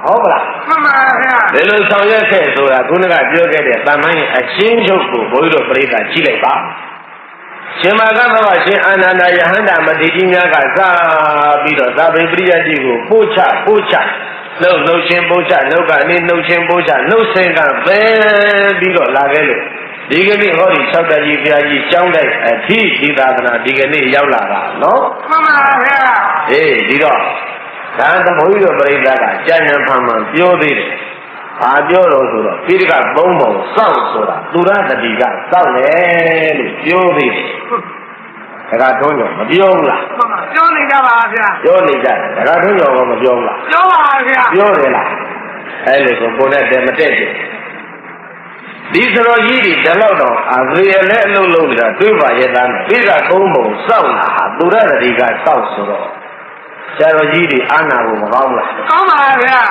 ဟုတ်ပါလားမှန်ပါဗျာဒီလိုဆောင်ရွက်ခဲ့ဆိုတာခုနကပြောခဲ့တဲ့တမန်ရဲ့အချင်းချုပ်ကိုဘုန်းကြီးတို့ပြိဿကြည့်လိုက်ပါရှင်မာကဘဝရှင်အာနန္ဒယဟန္တာမထေရကြီးများကစားပြီးတော့သာဘေပရိယတ္တိကိုပို့ချနှုတ်ချင်းပို့ချနှုတ်ကနေနှုတ်ချင်းပို့ချနှုတ်ဆင်ကပဲပြီးတော့လာခဲ့လို့ဒီကနေ့ဟောဒီ၆တကြီးဘုရားကြီးကျောင်းလိုက်အထိဒီသာသနာဒီကနေ့ရောက်လာတာနော်မှန်ပါဗျာဒီတော့ဒါသမုဒ္ဒရာပရိသတ်ကကြာညံဖန်မှန်ပြောသေးတယ်ဘာပြောတော့ဆိုတော့ပိဋကသုံးပုံစောင့်ဆိုတာသူရတတိကစောင့်တယ်လို့ပြောသေးတယ်ဒါကထုံးကြောမပြောဘူးလားမှန်ပါပြောနေကြပါဗျာပြောနေကြတယ်ဒါကထုံးကြောကမပြောဘူးလားပြောပါဗျာပြောတယ်လားအဲ့လိုဆိုကိုယ်နဲ့တည်းမတည့်တယ်ဒီစရောကြီးတွေတလောက်တော့အသေးရလည်းအလုံးလုံးနေတာတွေးပါရဲ့သားနဲ့ပိဋကသုံးပုံစောင့်တာဟာသူရတတိကစောင့်ဆိုတော့ဆရာတော်ကြီးတွေအာနာဖို့မကောင်းဘူးလားကောင်းပါဗျာ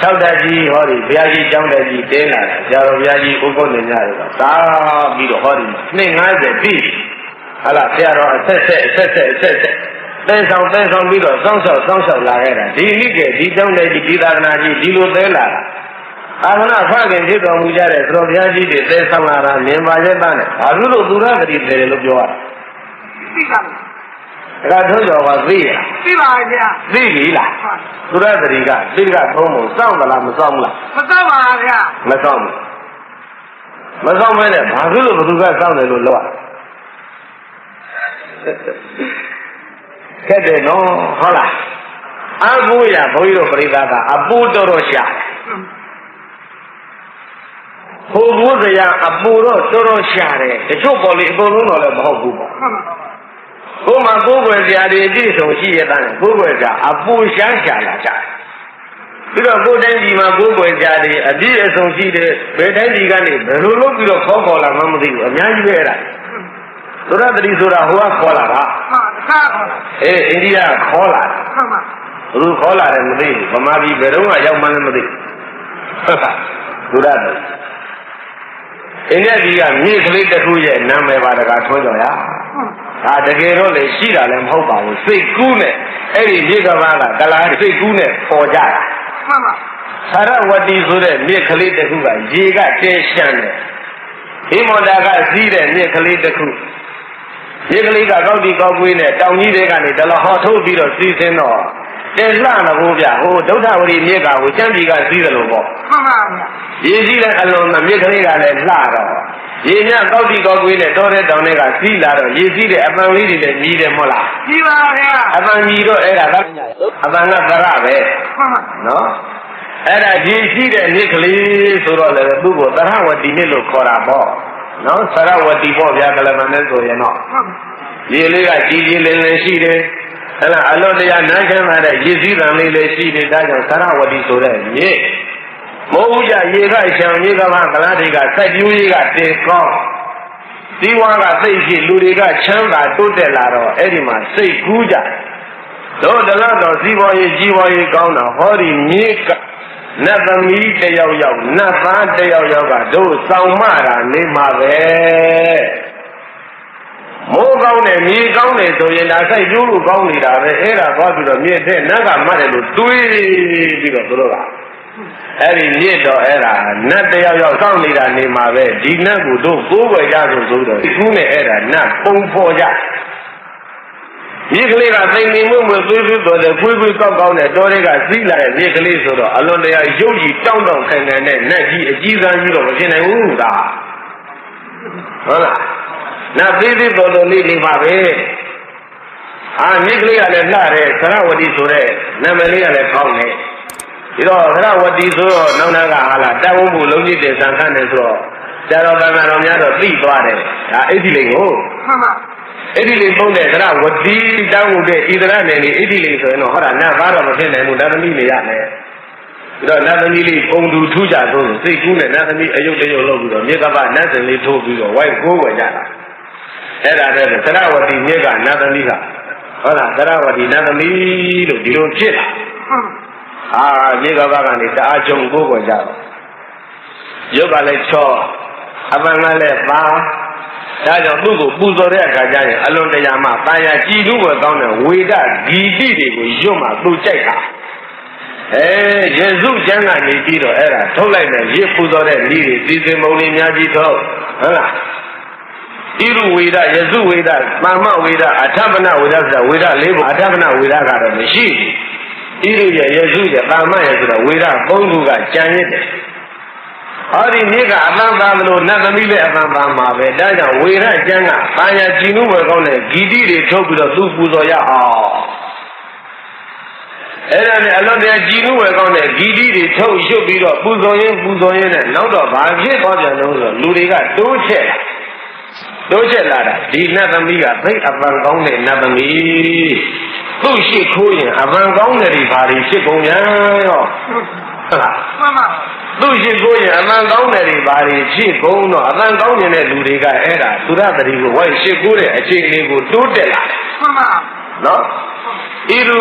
၆တက်ကြီးဟောဒီဘုရားကြီးကျောင်းတက်ကြီးတင်းလာတယ်ဆရာတော်ဘုရားကြီးဥက္ကုနေကြတယ်တော့တာပြီးတော့ဟောဒီနှစ်90ပြီဟာလားဆရာတော်အဆက်တဲဆောင်ပြီးတော့စောင့်ရှောက်လာခဲ့တာဒီလိကေဒီကျောင်းတက်ကြီးဒီသာသနာကြီးဒီလိုတဲလာတာအာမနာဖခင်ဖြစ်တော်မူကြတဲ့သတော်ဘုရားကြီးတွေတဲဆောင်လာတာမြင်ပါရဲ့သားနဲ့ဘာလို့သူရဂတိတယ်လို့ပြောရတာသိပါဒါကထုံးတော်ကသိရသိပါဗျာသိပြီလားသူရဂတိကသိကသုံးဖို့စောင့်သလားမစောင့်ဘူးလားမစောင့်ပါဗျာမစောင့်ဘူးမစောင့်မဲနဲ့ဘာလို့ဘသူကစောင့်တယ်လို့ပြောရခဲ့တယ်နော်ဟုတ်လားအကူရဘုန်းကြီးတို့ပြိဿကအပူတော်ရှာဟိုဘုရားအပူတော့တော်ရှာတယ်တချို့ပေါ်လေအကုန်လုံးတော့လည်းမဟုတ်ဘူးပေါ့ကိုယ်မှာကိုယ်ွယ်စရာတွေအပြည့်စုံရှိရတဲ့ကိုယ်ွယ်စရာအပူရှာလာကြတယ်ပြီးတော့ကိုယ်တိုင်းဒီမှာကိုယ်ွယ်စရာတွေအပြည့်အစုံရှိတယ်ဘယ်တိုင်းဒီကနေဘယ်လိုလုပ်ပြီးတော့ခေါ်လာမှမသိဘူးအများကြီးပဲအဲ့ဒါသုရတတိဆိုတာဟိုကခေါ်လာတာအိန္ဒိယခေါ်လာတာဘယ်ခေါ်လာတယ်မသိဘူးဗမာပြည်ဘယ်တော့မှရောက်မှလည်းမသိဘူးဟုတ်ပါသုရတတိအိန္ဒိယပြည်ကမြေကလေးတစ်ခုရဲ့နာမည်ပါတကားထွန်းကြော်ရဒါတကယ်တော့လေရှိတာလည်းမဟုတ်ပါဘူးစိတ်ကူးနဲ့အဲ့ဒီမြေကဘာကကလားစိတ်ကူးနဲ့ပေါ်ကြတာမှန်ပါသရဝတီဆိုတဲ့မြေကလေးတစ်ခုကရေကတဲရှမ်းတယ်ဟိမန္တာကစီးတဲ့မြေကလေးတစ်ခုမြေကလေးကကောက်တီကောက်ကွေးနဲ့တောင်ကြီးတွေကနေတလဟောထုတ်ပြီးတော့စီးစင်းတော့တဲလှမလို့ဗျဟိုဒုဋ္ဌဝရီမြေကကိုချမ်းပြည်ကစီးတယ်လို့ပေါ့မှန်ပါဗျရေကြီးတဲ့အလုံးမမြေကလေးကလည်းလှတော့ရေမြကောက်တီကောက်ကွေးနဲ့တောတဲ့တောင်တွေကစီးလာတော့ရေစီးတဲ့အပန်လေးတွေလည်းမြည်တယ်မဟုတ်လားမြည်ပါဗျာအပန်မြည်တော့အဲ့ဒါကအပန်ကသရပဲမှန်ပါနော်အဲ့ဒါရေစီးတဲ့မြေကလေးဆိုတော့လည်းသူ့ကိုသရဝတီမြစ်လို့ခေါ်တာပေါ့နော်သရဝတီပေါ့ဗျာကလမနဲ့ဆိုရင်တော့ရေလေးကကြီးကြီးလင်းလင်းရှိတယ်အဲ့ဒါအလွတ်တရားနားချမ်းလာတဲ့ရေစည်းတံလေးလည်းရှိတယ်ဒါကြောင့်သရဝတီဆိုတဲ့မြေမိုးဦးကြရေကရှောင်ရေကဘာကလားတွေကစိုက်ပျိုးရေးကတင်ကောင်းဒီဝါကသိရှိလူတွေကချမ်းသာတိုးတက်လာတော့အဲ့ဒီမှာစိတ်ကူးကြတို့တလားတော့စီးပွားရေးကြီးပွားရေးကောင်းတာဟောဒီမြေကနတ်သမီးတယောက်နတ်သားတယောက်ကတို့ဆောင်မတာနေမှာပဲမိုးကောင်းတယ်မြေကောင်းတယ်ဆိုရင်ဒါစိုက်ပျိုးလို့ကောင်းနေတာပဲအဲ့ဒါသွားပြီးတော့မြေတဲ့နတ်ကမှတ်တယ်လို့တွေးပြီးတော့တို့က အဲ့ဒီမြစ်တော်အဲ့ဒါနတ်တယောက်ယောက်စောင့်နေတာနေမှာပဲဒီနတ်ကိုတို့ကိုးကွယ်ကြဆိုတော့ခုနဲ့အဲ့ဒါနတ်ပုံဖော်ကြမြစ်ကလေးကသိနေမှုမသွေးသွေးတော်တယ်ခွေးခွေးကောက်ကောက်နဲ့တော်တွေကစီးလာတဲ့မြစ်ကလေးဆိုတော့အလွန်တရာရုပ်ကြီးတောင်းတောင်းခံခံနဲ့နတ်ကြီးအကြီးစားကြီးတော့မဖြစ်နိုင်ဘူးဒါဟုတ်လားနတ်သေးသေးတော်တော်လေးနေပါပဲမြစ်ကလေးကလည်းလှတယ်သရဝတိဆိုတဲ့နာမည်လေးကလည်းကောင်းတယ်ဒီတော့သရဝတိဆိုတော့နောက်နာကဟာလားတန်ဝုံမှုလုံးကြီးတဲ့ဆံခန့်တယ်ဆိုတော့ဆရာတော်တန်ခါတော်များတော့သိသွားတယ်ဒါအိဋ္ဌိလိန်ကိုမှန်ပါအိဋ္ဌိလိန်ပုံတဲ့သရဝတိတောင်းမှုတဲ့ဣဒရနယ်နေအိဋ္ဌိလိန်ဆိုရင်တော့ဟောတာနတ်သားတော့မဖြစ်နိုင်ဘူးနတ်သမီးနေရမယ်ဒီတော့နတ်သမီးလေးပုံသူထူးကြဆုံးစိတ်ကူးနဲ့နတ်သမီးအယုတ်တယုတ်လုပ်ပြီးတော့မြေကပနတ်စင်လေးထိုးပြီးတော့ဝိုက်ကိုးဝယ်ကြတာအဲ့ဒါတည်းသရဝတိမြေကနတ်သမီးကဟုတ်လားသရဝတိနတ်သမီးလို့ဒီလိုဖြစ်လာမြေကပကနေတအားကြုံကိုးဝယ်ကြတော့ရုပ်ကလည်းချောအပန်းကလည်းပါဒါကြောင့်သူ့ကိုပူဇော်တဲ့အခါကျရင်အလွန်တရာမှတာယာကြည်လူဝယ်ကောင်းတဲ့ဝေဒဂီတိတွေကိုရွတ်မှသူကြိုက်တာယေစုကျမ်းကနေပြီးတော့အဲ့ဒါထုတ်လိုက်မယ်ရေပူဇော်တဲ့ဤတွေစီစဉ်မုံလေးများကြီးထုတ်ဟုတ်လားဣရုဝေဒယေစုဝေဒမာမဝေဒအထပနဝေဒဆိုတာဝေဒ၄ခုအထပနဝေဒကတော့မရှိဘူးဣရုရဲ့ယေစုရဲ့မာမရဲ့ဆိုတော့ဝေဒ၃ခုကကြံရစ်တယ်ဟောဒီမြေကအပန်းပန်းမလို့နတ်သမီးလည်းအပန်းပန်းမှာပဲဒါကြောင့်ဝေရကျမ်းကဘာယာကြည်နုဝယ်ကောင်းတဲ့ဂီတိတွေထုတ်ပြီးတော့သူ့ပူဇော်ရအောင်အဲ့ဒါနဲ့အလွန်တရာကြည်နုဝယ်ကောင်းတဲ့ဂီတိတွေထုတ်ရွတ်ပြီးတော့ပူဇော်ရင်းနဲ့နောက်တော့ဘာဖြစ်သွားပြန်လို့ဆိုလူတွေကတိုးချက်လာတာဒီနတ်သမီးကသိအပန်းကောင်းတဲ့နတ်သမီးသူ့ရှိခိုးရင်အပန်းကောင်းတဲ့ဒီဘာတွေဖြစ်ကုန်ပြန်ရောဟုတ်လားမှန်ပါသူရှိကိုရင်အမှန်ကောင်းတယ်တွေဘာတွေဖြစ်ကုန်တော့အမှန်ကောင်းနေတဲ့လူတွေကအဲ့ဒါသုရတတိကိုဝိုင်းရှိကိုတဲ့အခြေအနေကိုတိုးတက်လာတယ်မှန်ပါနော်ဣရု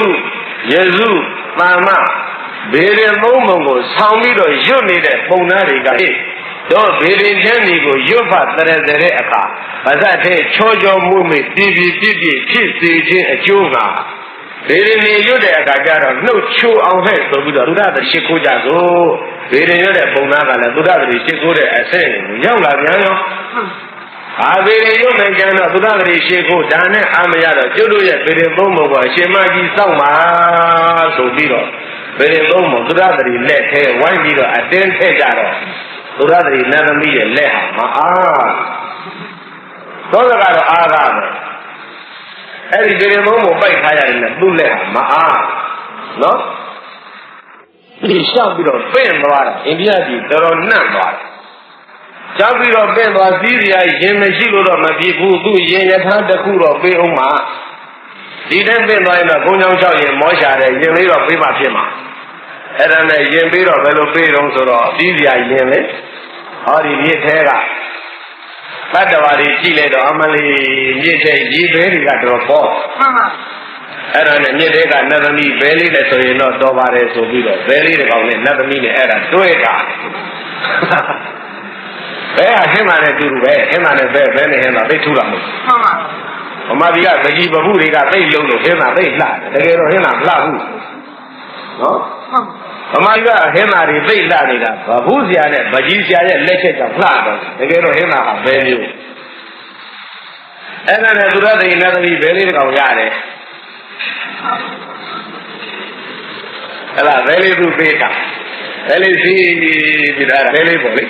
ယေစုမာမဘေရင်သုံးပုံကိုဆောင်းပြီးတော့ရွတ်နေတဲ့ပုံသားတွေကတော့ဘေရင်ချင်းတွေကိုရွတ်ဖတ်တဲ့အခါပါဇတ်တဲ့ချောချောမှုမိပြပြဖြစ်စေခြင်းအကျိုးကဘေရင်နေရွတ်တဲ့အခါကျတော့နှုတ်ချိုးအောင်ဟဲ့ဆိုပြီးတော့သုရတတိရှိခိုးကြစို့ဘေရင်ရွတ်တဲ့ပုံသားကလည်းသုဒ္ဓတိရှိခိုးတဲ့အဆင့်ကိုရောက်လာပြန်ရောဘေရင်ရွတ်မယ်ကျန်တော့သုဒ္ဓတိရှိခိုးဒါနဲ့အာမရတော့ကျွတ်တို့ရဲ့ဘေရင်သုံးပုံကအရှင်မကြီးစောင့်ပါဆိုပြီးတော့ဘေရင်သုံးပုံသုဒ္ဓတိလက်ထဲဝိုင်းပြီးတော့အတင်းထည့်ကြတော့သုဒ္ဓတိနတ်သမီးရဲ့လက်ဟာမအားသောကကတော့အားကားပဲအဲ့ဒီဘေရင်သုံးပုံပိုက်ထားရတယ်နဲ့သူ့လက်ဟာမအားနော်ဒီရှောက်ပြီးတော့ပင့်သွားတာအိန္ဒိယပြည်တော်တော်နှံ့သွားတယ်။ရှောက်ပြီးတော့ပင့်သွားစည်းစရာရင်မရှိလို့တော့မဖြစ်ဘူးသူရင်ရထားတစ်ခုတော့ပေးအောင်မှာဒီတဲ့ပင့်သွားရင်တော့ဘုံချောင်းလျှောက်ရင်မောရှာတယ်ရင်လေးတော့ပေးမှဖြစ်မှာအဲ့ဒါနဲ့ရင်ပေးတော့ဘယ်လိုပေးတော့ဆိုတော့စည်းစရာရင်လေဟောဒီမြစ်ထဲကတတ္တဝါတွေကြည့်လိုက်တော့အမလေးမြစ်ထဲရေဘဲတွေကတော်ပေါ့မှန်ပါအဲ့ဒါနဲ့မြစ်တဲကနတ်သမီးဘဲလေးနဲ့ဆိုရင်တော့တော်ပါတယ်ဆိုပြီးတော့ဘဲလေးတစ်ကောင်နဲ့နတ်သမီးနဲ့အဲ့ဒါတွဲတာဘဲဟာဟင်းမာနဲ့တူတူပဲဟင်းမာနဲ့ဘဲနဲ့ဟင်းတာသိထူတာမဟုတ်မှန်ပါဗမာပြည်ကဗကြီးပပုတွေကသိလုံးလို့ဟင်းမာသိလှတကယ်တော့ဟင်းမာမလှဘူးနော်ဗမာပြည်ကဟင်းမာတွေသိလှနေတာဗပုဆရာနဲ့ဗကြီးဆရာရဲ့လက်ချက်ကြောင့်လှတော့တကယ်တော့ဟင်းမာဟာဘဲမျိုးအဲ့ဒါနဲ့သူရသိနတ်သမီးဘဲလေးတစ်ကောင်ရတယ်အဲ့ဒါဘဲလေးသူပေးတာဘဲလေးစီးပြီးတာဘဲလေးပေါ့လေ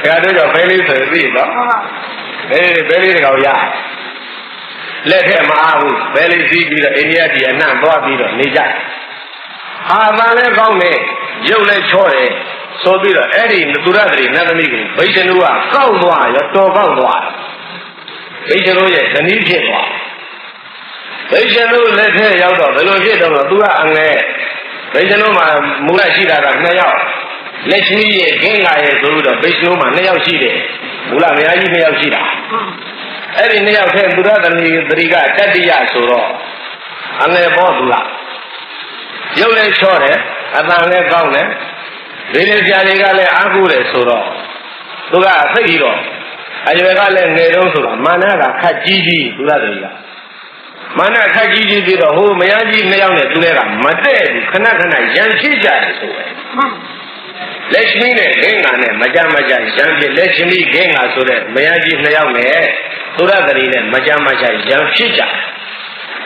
ဒါတော့ကြောင့်ဘဲလေးဆိုပြီးနော်ဘဲလေးတကောင်ရလက်ထက်မအားဘူးဘဲလေးစီးပြီးတော့အိန္ဒိယပြည်အနှံ့သွားပြီးတော့နေကြအာသာလည်းကောင်းတယ်ရုပ်လည်းချောတယ်ဆိုပြီးတော့အဲ့ဒီသူရသတိနတ်သမီးကိုဗိရှင်တို့ကကောက်သွားရောတော်ကောက်သွားဗိရှင်တို့ရဲ့ဇနီးဖြစ်သွားဗိရှင်တို့လက်ထဲရောက်တော့ဘယ်လိုဖြစ်တော့သူကအငဲဗိရှင်တို့မှာမူလရှိတာက2ယောက်လက်ရှိရဲ့ခင်းငါရဲ့ဆိုပြီးတော့ဗိရှင်တို့မှာ2ယောက်ရှိတယ်မူလအများကြီး2ယောက်ရှိတာအဲ့ဒီ2ယောက်ထဲသူရသမီးသတိကတတ္တိယဆိုတော့အငဲပေါ်သူကရုပ်လည်းချောတယ်အတန်လည်းကောင်းတယ်ဗေဒဆရာတွေကလည်းအားကိုးတယ်ဆိုတော့သူကသိပြီးတော့အရွယ်ကလည်းငယ်တုန်းဆိုတော့မာနကခက်ကြီးသူရသမီးက မာနခက်ကြီးကြီးပြီးတော့ဟိုမယားကြီးနှစ်ယောက်နဲ့သူလည်းကမတည့်ဘူးခဏခဏရန်ဖြစ်ကြတယ်ဆိုပဲလက်ရှိနဲ့ဂင်္ဂါနဲ့မကြမကြရန်ဖြစ်လက်ရှိဂင်္ဂါဆိုတဲ့မယားကြီးနှစ်ယောက်နဲ့သုရသတိနဲ့မကြမကြရန်ဖြစ်ကြတယ်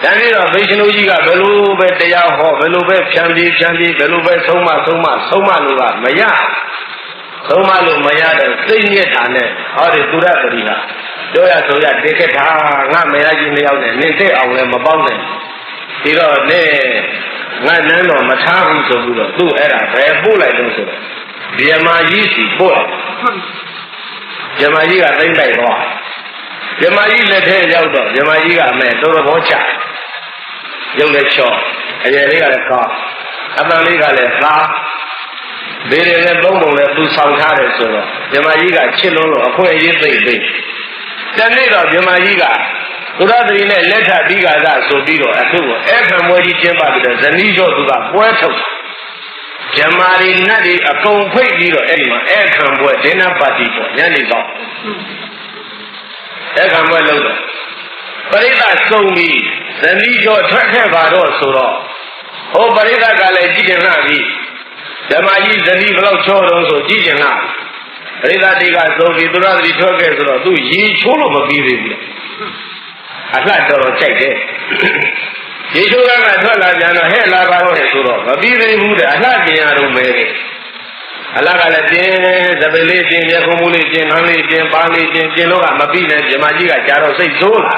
ဒါပြီးတော့ဗိရှင်တို့ကြီးကဘယ်လိုပဲတရားဟောဘယ်လိုပဲဖြန်းပြီးဘယ်လိုပဲဆုံးမလို့ကမရဆုံးမလို့မရတဲ့စိတ်ညစ်တာနဲ့ဟောဒီသုရသတိကပြောရဆိုရတေခဲ့တာငါမယားကြီးနှစ်ယောက်နဲ့နင့်တဲ့အောင်လည်းမပေါင်းနိုင်ဒီတော့နဲ့ငါနန်းတော်မထားဘူးဆိုပြီးတော့သူ့အဲ့ဒါပဲပို့လိုက်လို့ဆိုတော့ဗျမကြီးစီပို့လိုက်ဗျမကြီးကသိမ့်လိုက်တော့ဗျမကြီးလက်ထဲရောက်တော့ဗျမကြီးကအမဲတော်တော်ဘောချရုပ်လည်းချော့အရွယ်လေးကလည်းကောင်းအပန်းလေးကလည်းသားဒီတွေလည်းသုံးပုံလည်းသူဆောင်ထားတယ်ဆိုတော့ဗျမကြီးကချစ်လုံးလို့အခွင့်အရေးသိတနေ့တော့ဗျမကြီးကသုရသတိနဲ့လက်ထတိကာသဆိုပြီးတော့အခုအဲ့ခံပွဲကြီးကျင်းပပြီးတော့ဇနီးကျော်သူကပွဲထုတ်ဗျမာရီနတ်တွေအကုန်ဖိတ်ပြီးတော့အဲ့ဒီမှာအဲ့ခံပွဲဒိနပါတီပေါ့ညနေတော့အဲ့ခံပွဲလုပ်တော့ပရိသတ်စုံပြီးဇနီးကျော်ထွက်ခဲ့ပါတော့ဆိုတော့ဟိုပရိသတ်ကလည်းကြည့်ကြလှပြီဓမ္မကြီးဇနီးဘလောက်ချောတော့ဆိုကြည့်ကြလှပရိသတ်တွေကစုံပြီးသုရသတိထွက်ခဲ့ဆိုတော့သူရေချိုးလို့မပြီးသေးဘူးအလှတော်တော်ကြိုက်တယ်ရေချိုးကထွက်လာပြန်တော့ဟဲ့လာပါတော့ဆိုတော့မပြီးသေးဘူးတဲ့အလှပြင်ရတော့မယ်အလှကလည်းတင်းသပင်လေးတင်းရခုံးမူလေးတင်းနှမ်းလေးတင်းပါးလေးတင်းကျင်လို့ကမပြီးနဲ့ဓမ္မကြီးကကြာတော့စိတ်ဆိုးလာ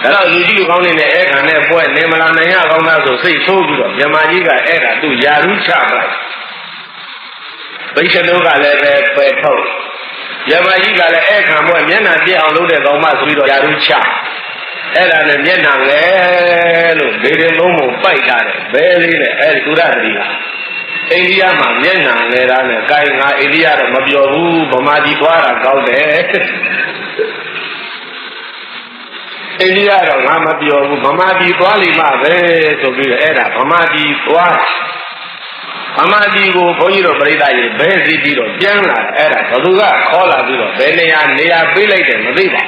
ဒါတော့လူကြီးလူကောင်းနေနဲ့အဲ့ခံနဲ့ပွဲနေမလာနိုင်ရကောင်းသားဆိုစိတ်ဆိုးပြီးတော့ဓမ္မကြီးကအဲ့ဒါသူ့ယာရုချပလိုက်ဗိရှင်တို့ကလည်းပဲပယ်ထုတ်ဓမ္မကြီးကလည်းအဲ့ခံပွဲမျက်နှာပြည့်အောင်လုပ်တဲ့ကောင်းမဆိုပြီးတော့ယာရုချအဲ့ဒါနဲ့မျက်နှာလဲလို့ဒေရင်လုံးပုံပိုက်ထားတယ်ဘဲလေးနဲ့အဲ့သုရသတိကအိန္ဒိယမှာမျက်နှာလဲတာနဲ့ကိုင်ငါအိန္ဒိယတော့မပြောဘူးဗမာပြည်သွားတာကောင်းတယ်အိန္ဒိယတော့ငါမပြောဘူးဗမာပြည်သွားလိမ့်မှာပဲဆိုပြီးတော့အဲ့ဒါဗမာပြည်သွားဗမာပြည်ကိုဘုန်းကြီးတို့ပြိဿရေဘဲစီးပြီးတော့ပြန်လာအဲ့ဒါဘသူကခေါ်လာပြီးတော့ဘယ်နေရာပေးလိုက်တယ်မသိပါ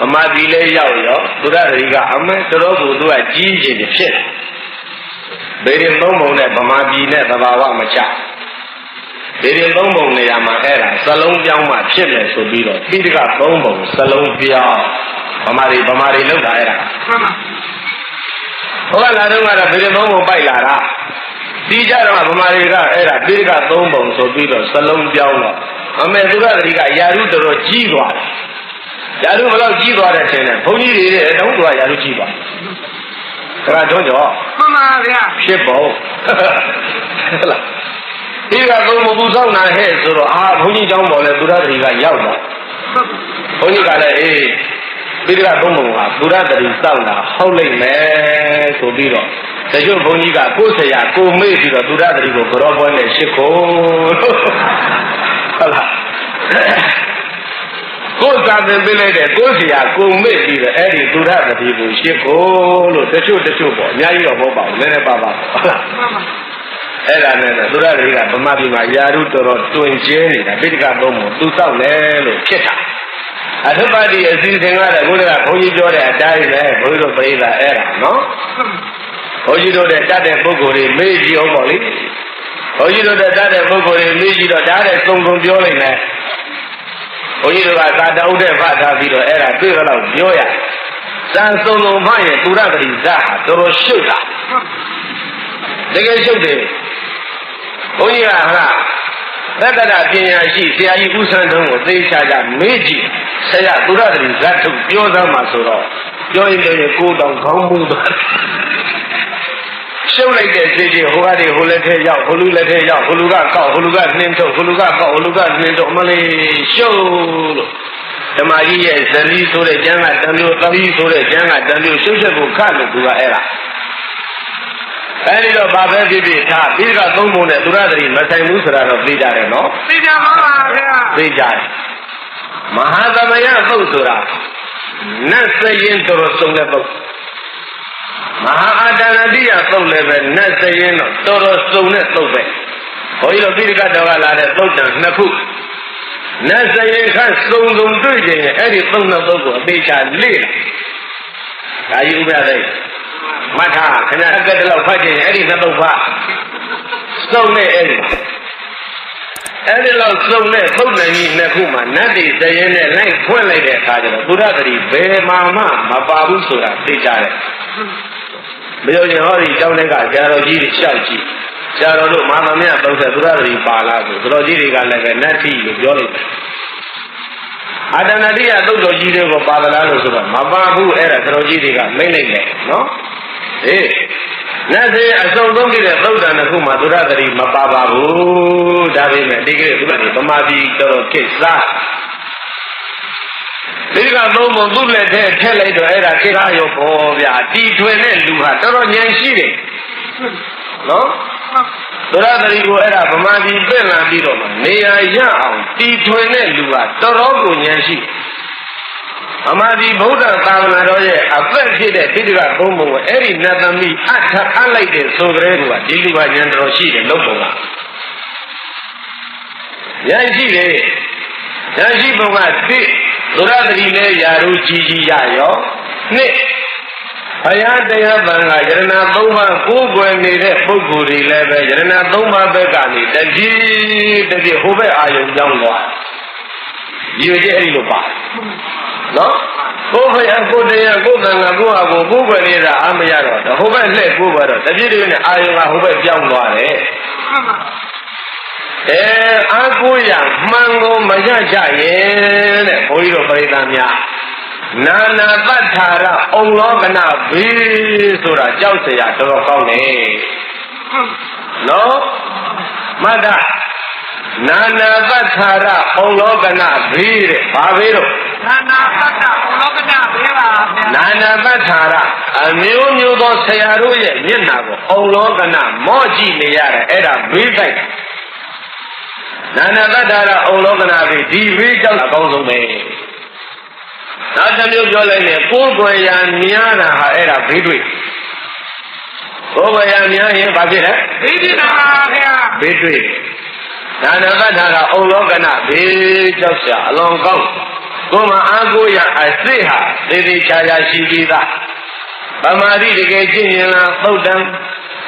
ဗမာပြည်လေးရောက်ရောသုရသတိကအမဲတော်ကိုသူကကြီးကြီးဖြစ်တယ်ဗေဒင်သုံးပုံနဲ့ဗမာပြည်နဲ့သဘာဝမချဗေဒင်သုံးပုံနေရာမှာအဲ့ဒါစလုံးပြောင်းမှဖြစ်မယ်ဆိုပြီးတော့ပိဋကသုံးပုံစလုံးပြောင်းဗမာတွေလောက်တာအဲ့ဒါဟိုကလာတော့ကတော့ဗေဒင်သုံးပုံပိုက်လာတာဒီကြတော့ဗမာတွေကအဲ့ဒါပိဋကသုံးပုံဆိုပြီးတော့စလုံးပြောင်းတော့အမေသုရသတိကယာရုတော်တော်ကြီးသွားတယ်ယာရုဘလောက်ကြီးသွားတဲ့ဆင်းနဲ့ဘုန်းကြီးတွေအတုံးတော်ယာရုကြီးသွားဒါကကြောမှန်ပါဗျာဖြစ်ပုံဟုတ်လားဒီကသုံးမပူဆောင်နာဟဲ့ဆိုတော့ဘုန်းကြီးเจ้าပေါ်လဲသုရသတိကရောက်တာဘုန်းကြီးကလည်းအေးပိဋကသုံးပုံကသုရသတိစောင့်တာဟုတ်လိမ့်မယ်ဆိုပြီးတော့တချို့ဘုန်းကြီးကကိုယ်ဆရာကိုမေ့ပြီးတော့သုရသတိကိုကြောပွဲနဲ့ရှစ်ခုဟုတ်လားကိုယ်စာသင်ပေးလိုက်တဲ့ကိုယ်ဆရာကိုမေ့ပြီးတော့အဲ့ဒီသုရသတိကိုရှစ်ခုလို့တချို့ပေါ့အများကြီးတော့မဟုတ်ပါဘူးနည်းနည်းပါဟုတ်လားအဲ့ဒါနဲ့သုရသတိကဗမာပြည်မှာယာရုတော်တော်တွင်ကျဲနေတာပိဋကသုံးပုံသူစောက်လဲလို့ဖြစ်တာအထုပ္ပတိအစီအစဉ်ကလည်းဘုရားကဘုန်းကြီးပြောတဲ့အတိုင်းပဲဘုရားတို့ပြိဿအဲ့ဒါနော်ဘုန်းကြီးတို့တဲ့တတ်တဲ့ပုဂ္ဂိုလ်တွေမေ့ကြည့်အောင်ပေါ့လေဘုန်းကြီးတို့တဲ့တတ်တဲ့ပုဂ္ဂိုလ်တွေမေ့ကြည့်တော့ဒါတဲ့သုံးပြောလိုက်မယ်ဘုန်းကြီးတို့ကသာတအုပ်တဲ့ဖတ်ထားပြီးတော့အဲ့ဒါတွေ့တော့ပြောရစံစုံဖရဲ့သုရပတိဇာဟာတော်တော်ရှုပ်တာတကယ်ရှုပ်တယ်ဘုန်းကြီးကဟာသတ္တရပညာရှိဆရာကြီးဦးဆန်းတုံးကိုသိချာကြမေ့ကြည့်ဆရာသုရပတိဇာထုတ်ပြောသားမှာဆိုတော့ပြောရင်ကိုတောင်ခေါင်းမူသွားရှုပ်လိုက်တဲ့စိတ်ကြီးဟိုကနေဟိုလက်ထဲရောက်ဟိုလူလက်ထဲရောက်ဟိုလူကကောက်ဟိုလူကနှင်းထုတ်ဟိုလူကကောက်ဟိုလူကနှင်းထုတ်မလေးရှုပ်လို့ဓမ္မကြီးရဲ့ဇလီဆိုတဲ့ကျမ်းကတန်မျိုးသမီးဆိုတဲ့ကျမ်းကတန်မျိုးရှုပ်ချက်ကိုခတ်လို့သူကအဲ့ဒါအဲဒီတော့ဘာပဲဖြစ်ဖြစ်ထားပြီးကသုံးပုံနဲ့သုရသတိမဆိုင်ဘူးဆိုတာတော့သိကြတယ်နော်သိကြပါပါဗျာသိကြတယ်မဟာသမယသုတ်ဆိုတာနတ်စရင်တော်စုံတဲ့ပုဂ္ဂိုလ်မဟာအာတဏတိယသုတ်လည်းပဲနတ်စရင်တော့တော်စုံတဲ့သုတ်ပဲဘုန်းကြီးတို့ပိဋကတော်ကလာတဲ့သုတ်တန်နှစ်ခုနတ်စရင်ခန့်စုံတွေ့ခြင်းအဲ့ဒီသုတ်နှစ်သုတ်ကိုအသေးချာလေ့ ဒါကြီးဥပဒေမှတ်ထားခင်ဗျာအကက်တလောက်ဖတ်ခြင်းအဲ့ဒီနှစ်တော့ဖတ်စုံနဲ့အဲ့ဒီလောက်စုံနဲ့သုတ်နိုင်ကြီးနှစ်ခုမှနတ်တွေတရင်နဲ့လိုက်ဖွင့်လိုက်တဲ့အခါကျတော့ဘုရားတတိဘယ်မှာမှမပါဘူးဆိုတာသိကြတယ်မပြောရင်ဟောဒီကျောင်းတွေကဆရာတော်ကြီးတွေရှောက်ကြည့်ဆရာတော်တို့မာမမြတ်30ဘုရားတတိပါလားဆိုတော်ကြီးတွေကလည်းပဲနတ်တိလို့ပြောလိုက်တယ်အာတဏတိယသုတ်တော်ကြီးတွေကိုပါသလားလို့ဆိုတော့မပါဘူးအဲ့ဒါတော်ကြီးတွေကမိတ်လိုက်တယ်နော်ဟေးနတ်သေးအစုံဆုံးပြည့်တဲ့သုတ်တန်တစ်ခုမှသုရသတိမပါပါဘူးဒါပေမဲ့ဒီကနေ့သူကဗမာပြည်တော်တော်ကိစ္စဒီကသုံးပုံသူ့လက်ထဲထည့်လိုက်တော့အဲ့ဒါကိစ္စရောပေါ်ဗျာတီထွင်တဲ့လူဟာတော်တော်ဉာဏ်ရှိတယ်နော်သုရသတိကိုအဲ့ဒါဗမာပြည်ပြင်လာပြီးတော့နေရာရအောင်တီထွင်တဲ့လူဟာတော်တော်ကိုဉာဏ်ရှိအမှန်ဒီဗုဒ္ဓသာသနာတော်ရဲ့အသက်ဖြစ်တဲ့တိတိကသုံးပုံကိုအဲ့ဒီနတ်သမီးအလိုက်တဲ့ဆိုကြဲကဒီလူကဉာဏ်တော်ရှိတယ်လို့ပုံကဉာဏ်ရှိတယ်ဉာဏ်ရှိပုံကသိသုရသတိနဲ့ယာရုကြီးကြီးရရောနှစ်ဘုရားတရားဗံကယရဏ၃ပါးကိုးကွယ်နေတဲ့ပုဂ္ဂိုလ်တွေလည်းပဲယရဏ၃ပါးဘက်ကနေတတိဟိုဘက်အာယုံကြောင်းသွားရည်ရွယ်ချက်အဲ့ဒီလိုပါနော်ကိုယ်ဖယားကိုယ်တရားကိုယ်သံဃာကိုယ်ဟာကိုကိုယ်ွယ်နေတာအာမရတော့ဟိုဘက်လှည့်ကိုယ်ွယ်တော့တပြည့်တည်းနဲ့အာယုံကဟိုဘက်ပြောင်းသွားတယ်အာကိုရမှန်ကိုမရကြရဲ့တဲ့ဘုန်းကြီးတို့ပရိသတ်များနာနာပတ္ထာရအုံလောကနာဘေးဆိုတာကြောက်เสียတော်တော်ကောင်းတယ်နော်မတ္တနာနာပတ္ထာရအုံလောကနာဘေးတဲ့ဘာဘေးတော့နာနာပတ္တလောကနာဘေးပါဗျာနာနာပတ္ထာရအမျိုးမျိုးသောဆရာတို့ရဲ့မျက်နှာကိုအုံလောကနာမော့ကြည့်နေရတယ်အဲ့ဒါဘေးတိုက်နာနာပတ္ထာရအုံလောကနာဘေးဒီဘေးကြောက်အကောင်းဆုံးပဲနောက်တစ်မျိုးပြောလိုက်ရင်ကိုယ်ွယ်ရာများတာဟာအဲ့ဒါဘေးတွေ့ကိုယ်ွယ်ရာများရင်ဘာဖြစ်လဲဘေးဖြစ်တာပါဗျာဘေးတွေ့နာနာပတ္ထာရအုံလောကနာဘေးကြောက်ရှာအလွန်ကောင်းကိုယ်မှာအာကိုရအစစ်ဟာသေသေးချာချာရှိပြီးသားဗမာတိတကယ်ကျင့်ရင်လားသုတ်တံ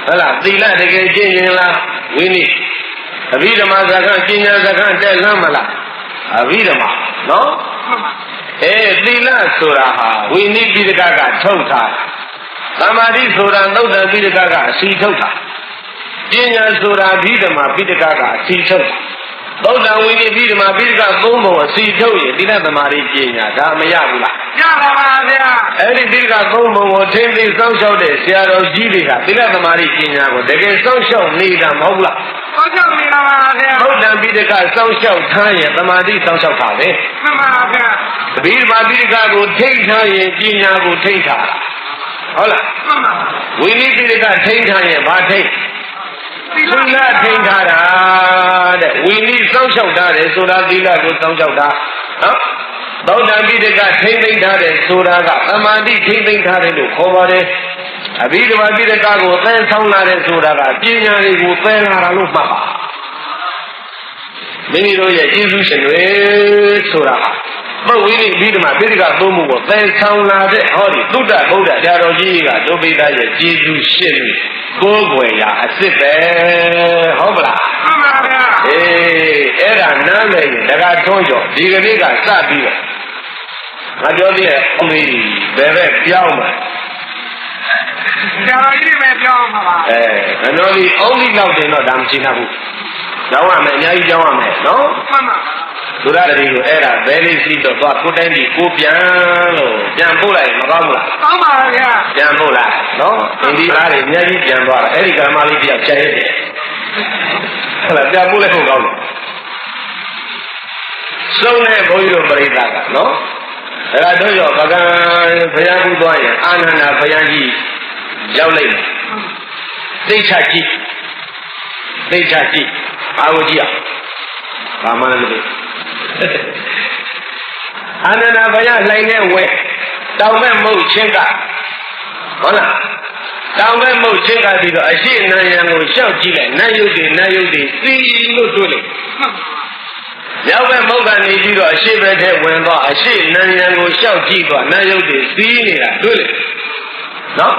ဟုတ်လားသီလတကယ်ကျင့်ရင်လားဝိနည်းအဘိဓမ္မာစကားကျင့်ညာစကားတက်လမ်းမလားအဘိဓမ္မာနော်သီလဆိုတာဟာဝိနည်းပိဋကကထုတ်တာသမာဓိဆိုတာသုတ်တံပိဋကကအစီထုတ်တာပညာဆိုတာအဘိဓမ္မာပိဋကကအစီထုတ်တာသုတ်တံဝိနည်းပိဋကမှာပိဋကသုံးပုံအစီထုတ်ရင်သီလသမာဓိပညာဒါမရဘူးလားရပါပါဗျာအဲ့ဒီပိဋကသုံးပုံကိုထိမ့်သိစောင့်ရှောက်တဲ့ဆရာတော်ကြီးတွေကသီလသမာဓိပညာကိုတကယ်စောင့်ရှောက်နေတာမဟုတ်လားစောင့်ရှောက်နေတာပါဗျာသုတ်တံပိဋကစောင့်ရှောက်ထားရင်သမာဓိစောင့်ရှောက်တာပဲမှန်ပါဗျာအဘိဓမ္မာပိဋကကိုထိမ့်ထားရင်ပညာကိုထိမ့်ထားတာဟုတ်လားမှန်ပါဝိနည်းပိဋကထိမ့်ထားရင်ဘာထိမ့်သီလထိမ့်ထားတာတဲ့ဝိနည်းစောင့်ရှောက်တာတယ်ဆိုတာသီလကိုစောင့်ရှောက်တာနော်သုတ်တံပိဋကထိမ့်သိမ့်ထားတယ်ဆိုတာကသမာဓိထိမ့်သိမ့်ထားတယ်လို့ခေါ်ပါတယ်အဘိဓမ္မာပိဋကကိုသင်ဆောင်လာတယ်ဆိုတာကပညာတွေကိုသင်လာတာလို့မှတ်ပါမိမိတို့ရဲ့ကျေးဇူးရှင်တွေဆိုတာဟာပုဝိနိအဘိဓမ္မာပိဋကသုံးမှုကိုသင်ဆောင်လာတဲ့ဟောဒီသုဒ္ဓဗုဒ္ဓဆရာတော်ကြီးကဒုပိဋကရဲ့ကျေးဇူးရှင်ကိုယ်ွယ်ရာအစ်စ်ပဲဟုတ်မလားမှန်ပါဗျာအဲ့ဒါနားလည်ရင်တခါထွန်းကျော်ဒီကနေ့ကစပြီးတော့ငါပြောသေးတယ်အမေဘယ်ပဲပြောင်းမှာဆရာတော်ကြီးပဲပြောင်းမှာပါငါတို့ဒီအုံးလိလောက်တင်တော့ဒါမရှိနိုင်ဘူးကျောင်းရမယ်အများကြီးကျောင်းရမယ်နော်မှန်ပါသုရတတိကိုအဲ့ဒါဘယ်လေးစီတော့သွားကိုတိုင်းဒီကိုပြန်လို့ပြန်ပို့လိုက်မကောင်းဘူးလားကောင်းပါဗျာပြန်ပို့လိုက်နော်အိန္ဒိသားတွေအများကြီးပြန်သွားတာအဲ့ဒီကမ္မလေးတယောက်ချက်ရတယ်ဟုတ်လားပြန်ပို့လိုက်ဖို့ကောင်းတယ်စုံတဲ့ဘုန်းကြီးတို့ပရိသတ်ကနော်အဲ့ဒါတို့ရောပကံဘုရားကူသွားရင်အာနန္ဒဘုရားကြီးရောက်လိုက်တယ်သိချကြည့်သိချကြည့်အာဝကြီးဘာမှမလုပ်အာနန္ဒဘုရားလှိုင်းနဲ့ဝဲတောင်မဲ့မုတ်ချင်းကဟုတ်လားတောင်မဲ့မုတ်ချင်းကပြီးတော့အရှိနန္ယံကိုရှောက်ကြည့်လိုက်နတ်ယုတ်တွေစီလို့တွေ့လိုက်ရောက်ပဲမုတ်ကနေပြီးတော့အရှိဘက်ထဲဝင်သွားအရှိနန္ယံကိုရှောက်ကြည့်သွားနတ်ယုတ်တွေစီးနေတာတွေ့လိုက် နော်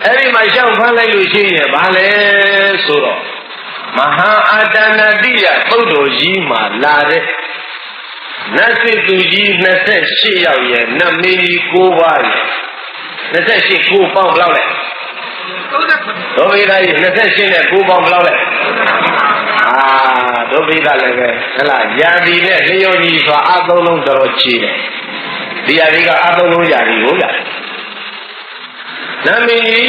အဲ့ဒီမှာရှောက်ဖမ်းလိုက်လို့ရှိရင်ဘာလဲဆိုတော့မဟာအာတဏတိယသုတ်တော်ကြီးမှာလာတဲ့နတ်စစ်သူကြီး28ယောက်ရဲ့နတ်မင်းကြီး9ပါးရဲ့28 9ပေါင်းဘယ်လောက်လဲဒုဗိဒကြီး28နဲ့9ပေါင်းဘယ်လောက်လဲဒုဗိဒလည်းပဲဟဲ့လားယာတိနဲ့လျော်ကြီးဆိုအသုံးလုံးတော်ချီတယ်ဒီယာတိကအသုံးလုံးယာတိကိုရတယ်နတ်မင်းကြီး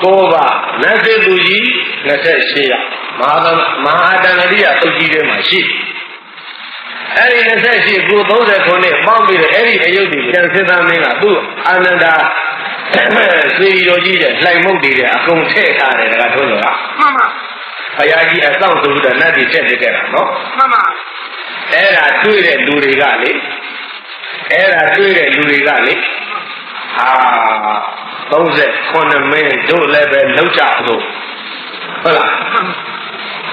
9ပါးနတ်စစ်သူကြီး28ယောက်မဟာတဏှတိယသုတ်ကြီးထဲမှာရှိအဲ့ဒီ28ကို39နဲ့ပေါင်းပြီးတော့အဲ့ဒီအယုတ်ဒီကျန်စစ်သားမင်းကသူ့အာနန္ဒာစေရီတော်ကြီးတဲ့လှိုင်မုတ်တွေတဲ့အကုန်ထည့်ထားတယ်ဒါကထုံးလို့လားမှန်ပါဘုရားကြီးအဆောင်ဆိုပြီးတော့နတ်ကြီးချက်ပြခဲ့တာနော်မှန်ပါအဲ့ဒါတွေ့တဲ့လူတွေကလေဟာ39မင်းတို့လည်းပဲလောက်ကြလို့ဟုတ်လား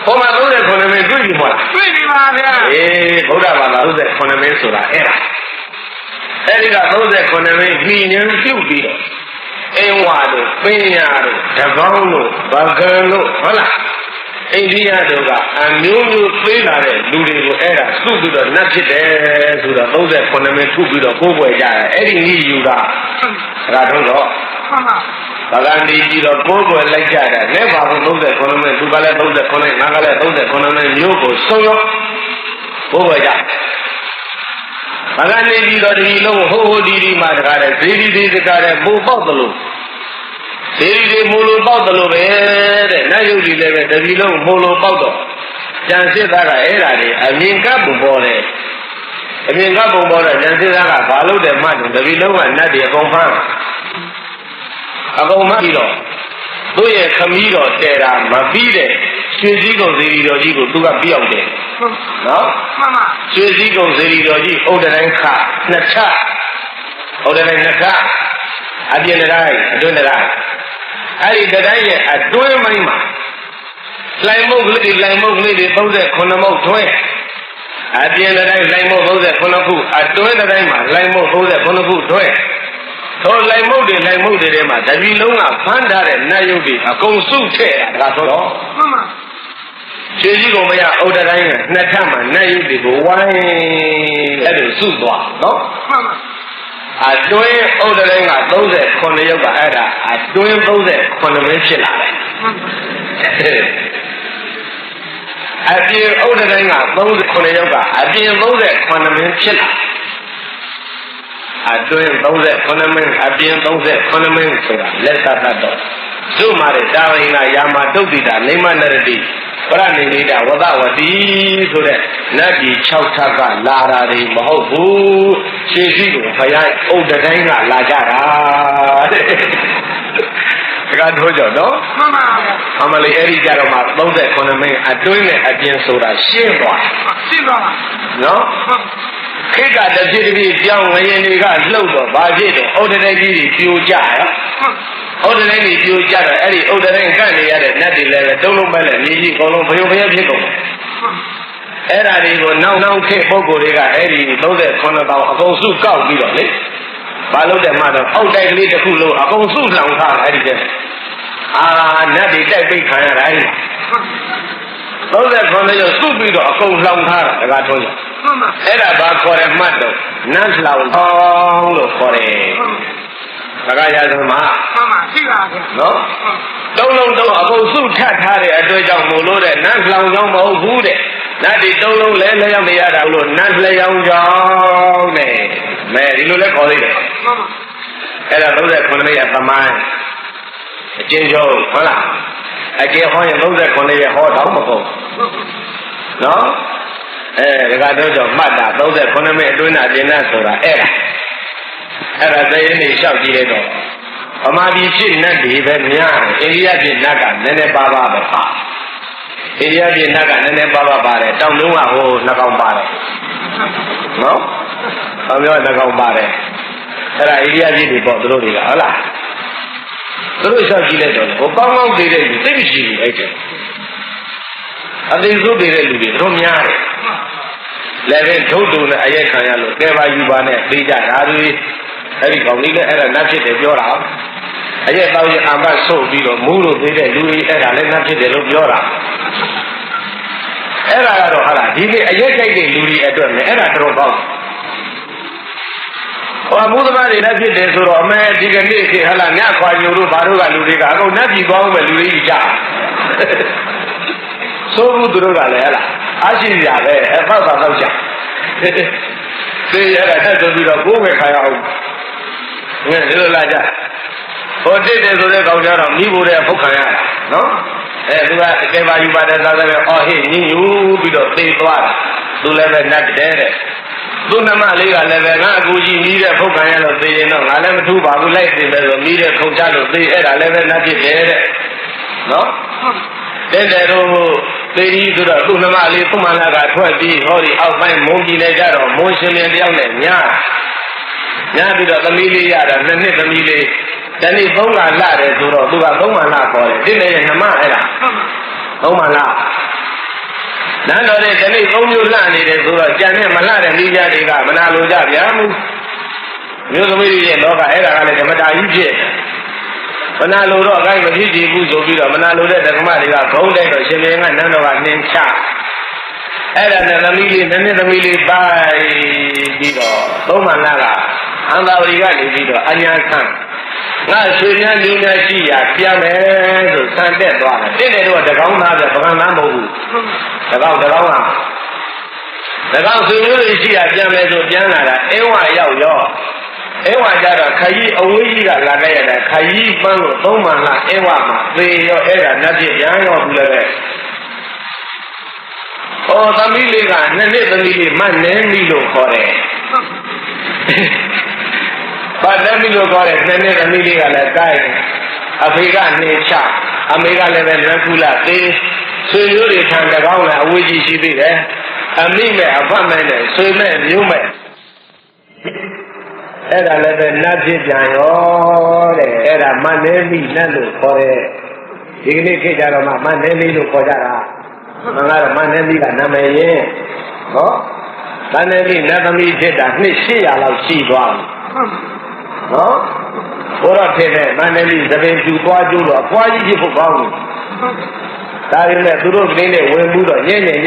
ဟောမှာ39မင်းတွေ့ပြီမဟုတ်လားတွေ့ပြီပါဗျာဗုဒ္ဓဘာသာ39မင်းဆိုတာအဲ့ဒါအဲ့ဒီက39မင်းညီညွတ်ပြုတ်ပြီးတော့အင်းဝါတို့ပင်းညာတို့တကောင်းတို့ဗကံတို့ဟုတ်လားအိန္ဒိယတို့ကအမျိုးမျိုးပေးလာတဲ့လူတွေကိုအဲ့ဒါစုပြီးတော့နတ်ဖြစ်တယ်ဆိုတော့39မင်းထုပြီးတော့ကိုးကွယ်ကြတယ်အဲ့ဒီဤယူတာဒါတော့မှန်ပါဗကံဒီကြီးတော့ကိုးကွယ်လိုက်ကြတာလက်ပါဘု39မင်းသူကလည်း39ငါကလည်း39မင်းမျိုးကိုဆုံးရောကိုးကွယ်ကြဗကံဒီကြီးတော့ဒီလုံးဟိုဒီမှာတကားတဲ့ဇေဒီဒီတကားတဲ့ပိုပေါက်တယ်လို့ဇေဒီဒီမိုးလိုပေါက်တယ်လို့ပဲတဲ့နတ်ယုတ်ကြီးလည်းပဲတပီလုံးမိုးလိုပေါက်တော့ကျန်စစ်သားကအဲ့ဒါတွေအမြင်ကပ်ပုံပေါ်တယ်အမြင်ကပ်ပုံပေါ်တော့ကျန်စစ်သားကဘာလို့တယ်မှတ်တယ်တပီလုံးကနတ်တွေအကုန်ဖမ်းပြီးတော့သူ့ရဲ့ခမီးတော်တဲတာမပြီးတဲ့ရွှေစည်းကုံဇေဒီတော်ကြီးကိုသူကပြောက်တယ်နော်မှန်ပါရွှေစည်းကုံဇေဒီတော်ကြီးဥဒ္ဒတိုင်းခနှစ်ချဥဒ္ဒတိုင်းနှစ်ခအပြင်းတိုင်းအတွင်းတိုင်းအဲ့ဒီတိုင်းရဲ့အတွင်းမိုင်းမှာလှိုင်မုတ်ကလေးတွေ39မုတ်ထွင်းအပြင်းတိုင်းလှိုင်မုတ်39ခုအတွင်းတိုင်းမှာလှိုင်မုတ်39ခုထွင်းသောလှိုင်မုတ်တွေထဲမှာတပီလုံးကဖမ်းထားတဲ့နတ်ယုတ်တွေအကုန်စုထည့်တာဒါဆိုတော့မှန်ပါခြေကြီးကိုမရဥဒ္ဒတိုင်းကနှစ်ထပ်မှာနတ်ယုတ်တွေကိုဝိုင်းအဲ့လိုစုသွားနော်မှန်ပါအတွင်းဥဒ္ဒတိုင်းက39ယောက်ကအဲ့ဒါအတွင်း39မင်းဖြစ်လာတယ်အပြင်ဥဒ္ဒတိုင်းက39ယောက်ကအပြင်39မင်းဖြစ်လာအတွင်း39မင်းအပြင်39မင်းဆိုတာလက်သတ္တတော်သုမာရတာဝိနာယာမတုတ်တိတာနေမနရတိပရဏိနေတာဝဒဝတိဆိုတဲ့နတ်ကြီး6ထပ်ကလာတာတွေမဟုတ်ဘူးရှေးရှိကိုဘုရားဥဒ္ဒတိုင်းကလာကြတာတဲ့ဒါကတို့ကြောင့်နော်မှန်ပါဗျာအမလေးအဲ့ဒီကြတော့မှ39မင်းအတွင်းနဲ့အပြင်ဆိုတာရှင်းသွားနော်ခိကတဖြစ်တည်းကြောင်းဝရင်တွေကလှုပ်တော့ဘာဖြစ်တော့ဥဒ္ဒတိုင်းကြီးတွေပြိုကျရောဥဒ္ဒတိုင်းကြီးပြိုကျတော့အဲ့ဒီဥဒ္ဒတိုင်းကန့်နေရတဲ့နတ်တွေလည်းတုံးလုံးပဲလေမြေကြီးအကုန်လုံးဘယုံဘယဖြစ်ကုန်အဲ့ဒါတွေကိုနောက်ခေတ်ပုဂ္ဂိုလ်တွေကအဲ့ဒီ39တောင်အကုန်စုကောက်ပြီးတော့လေဘာလို့တဲ့မှတော့အောက်တိုက်ကလေးတစ်ခုလုံးအကုန်စုလောင်ထားအဲ့ဒီကျနတ်တွေတိုက်ပိတ်ခံရတာအဲ့ဒီ39ကျော်စုပြီးတော့အကုန်လောင်ထားတာဒါကထုံးကြအဲ့ဒါဘာခေါ်ရမှတ်တော့နတ်လောင်ထောင်းလို့ခေါ်တယ်ဒါကရသမားမှန်ပါရှိပါဗျာနော်တုံးလုံးအကုန်စုထပ်ထားတဲ့အတွက်ကြောင့်မို့လို့တဲ့နတ်လောင်ကြောင်းမဟုတ်ဘူးတဲ့နတ်ဒီတုံးလုံးလဲလျောင်းနေရတာလို့နတ်လျောင်းကြောင်းနဲ့မဲဒီလိုလဲခေါ်သေးတယ်မှန်ပါအဲ့ဒါ39ရဲ့သမိုင်းအကျဉ်းချုပ်ဟုတ်လားအကျဉ်းဟောရင်39ရဲ့ဟောတော့မဟုတ်နော်ဒါကတော့ကြောင့်မှတ်တာ39မိနစ်အတွင်းအပြင်နဲ့ဆိုတာအဲ့ဒါသရင်နေလျှောက်ကြည့်လိုက်တော့ဗမာပြည်ဖြစ်နတ်တွေပဲများအိန္ဒိယဖြစ်နတ်ကနည်းနည်းပါးပါးပဲပါအိန္ဒိယပြည်နတ်ကနည်းနည်းပါးပါးပါတယ်တောင်လုံးကဟိုနှကောင်ပါတယ်နော်တောင်ပြောနှကောင်ပါတယ်အဲ့ဒါအိန္ဒိယပြည်တွေပေါ့သူတို့တွေကဟုတ်လားသူတို့ရှောက်ကြည့်လိုက်တော့ဟိုကောင်းကောင်းတည်တဲ့လူသိမရှိဘူးအဲ့ဒါအသေးစိုးတည်တဲ့လူတွေတို့များတယ်လည်းပဲဒုတ်တူနဲ့အရက်ခံရလို့ကဲပါယူပါနဲ့သိကြတာတွေအဲ့ဒီကောင်လေးလည်းအဲ့ဒါနတ်ဖြစ်တယ်ပြောတာ အရက်တော့ရအမတ်ဆုပ်ပြီးတော့မူးလို့သေးတဲ့လူကြီးအဲ့ဒါလည်းနှပ်ဖြစ်တယ်လို့ပြောတာအဲ့ဒါကတော့ဟာလားဒီနေ့အရက်ကြိုက်တဲ့လူကြီးအတွက်လည်းအဲ့ဒါတော်ပေါက်ဟောမူးသမားတွေလည်းဖြစ်တယ်ဆိုတော့အမေဒီကနေ့ခေဟာလားညခွာညိုတို့ဘာတို့ကလူတွေကအကုန်နှပ်ပြီးသွားအောင်ပဲလူကြီးကြဆိုဘူးသူတို့ကလည်းဟာလားအားရှိကြပဲအဖောက်တော့ကြသေရတာတက်ဆိုပြီးတော့ကိုယ်ပဲခါရအောင်ငဲ့ဒီလိုလာကြဟိုတိတ်တယ်ဆိုတဲ့ကောင်ကြတော့မိဖို့တဲ့ဖုတ်ခံရတာနော်သူကအကယ်ပါယူပါတယ်သာသာပဲအော်ဟေ့ညင်ယူပြီးတော့သေသွားတာသူလည်းပဲနတ်တဲ့သူနှမလေးကလည်းပဲငါအကူကြီးမိတဲ့ဖုတ်ခံရလို့သေရင်တော့ငါလည်းမထူးပါဘူးလိုက်သေမယ်ဆိုမိတဲ့ခုံချလို့သေအဲ့ဒါလည်းပဲနတ်ဖြစ်တယ်တဲ့နော်တဲ့တို့သေကြီးဆိုတော့သူ့နှမလေးသူ့မလာကထွက်ပြီးဟောဒီအောက်ပိုင်းမုံကြီးနေကြတော့မုံရှင်မြင်တယောက်နဲ့ညာပြီးတော့သမီးလေးရတာနှစ်နှစ်သမီးလေးတနေ့3လလာတယ်ဆိုတော့သူက3လလာခေါ်တယ်ဒီနေ့ရဲ့နှမအဲ့ဒါ3လလာနန်းတော်တဲ့တနေ့3မျိုးလာနေတယ်ဆိုတော့ကြံနဲ့မလာတဲ့မိကြတွေကမနာလိုကြဗျာမျိုးသမီးရဲ့လောကအဲ့ဒါကလည်းဓမ္မတာကြီးဖြစ်မနာလိုတော့အကိုင်းမဖြစ်ကြည့်ဘူးဆိုပြီးတော့မနာလိုတဲ့ဓမ္မတွေကဂုံးတိုက်တော့ရှင်မင်းကနန်းတော်ကနှင်းချအဲ့ဒါနဲ့သမီးလေးနှစ်သမီးလေးပိုက်ပြီးတော့3လလာကအန္တဝရီကနေပြီးတော့အညာဆန်းငါရွှေမြန်းမျိုးများရှိရာပြမယ်ဆိုဆန်တက်သွားတယ်တဲ့တော့တကောင်းသားပဲပကံသားမဟုတ်ဘူးတကောင်းဆွေမျိုးတွေရှိရာပြန်မယ်ဆိုပြန်လာတာအင်းဝရောက်ရောအင်းဝကြတော့ခကြီးအဝေးကြီးကလာခဲ့ရတာခကြီးပန်းလို့3လလာအင်းဝမှာသေရောအဲ့ဒါနတ်ပြပြန်ရောဘူးလည်းပဲသမီးလေးကနှစ်နှစ်သမီးလေးမနှင်းပြီလို့ခေါ်တယ်ဘာလဲပြီလို့ခေါ်တယ်နှစ်နှစ်သမီးလေးကလည်းကိုက်အဖေကနေချအမေကလည်းပဲလက်ကူလာသေးဆွေမျိုးတွေထံတကောင်းလည်းအဝေးကြီးရှိသေးတယ်အမိမဲ့အဖတ်မဲ့နဲ့ဆွေမဲ့မျိုးမဲ့အဲ့ဒါလည်းပဲနတ်ဖြစ်ပြန်ရောတဲ့အဲ့ဒါမနှင်းပြီနတ်လို့ခေါ်တယ်ဒီကနေ့ခေတ်ကြတော့မှမနှင်းပြီလို့ခေါ်ကြတာမင်္ဂလာမန္တလေးကနာမည်ရင်ဟောမန္တလေးနတ်သမီးဖြစ်တာနှစ်800လောက်ရှိသွားပြီနော်ဘုရားဖြစ်တဲ့မန္တလေးသပင်ကျူသွားကျိုးတော့အပွားကြီးဖြစ်ဖို့ကောင်းတယ်ဒါရင်လည်းသူတို့ကလေးနဲ့ဝင်ဘူးတော့ညင်နဲ့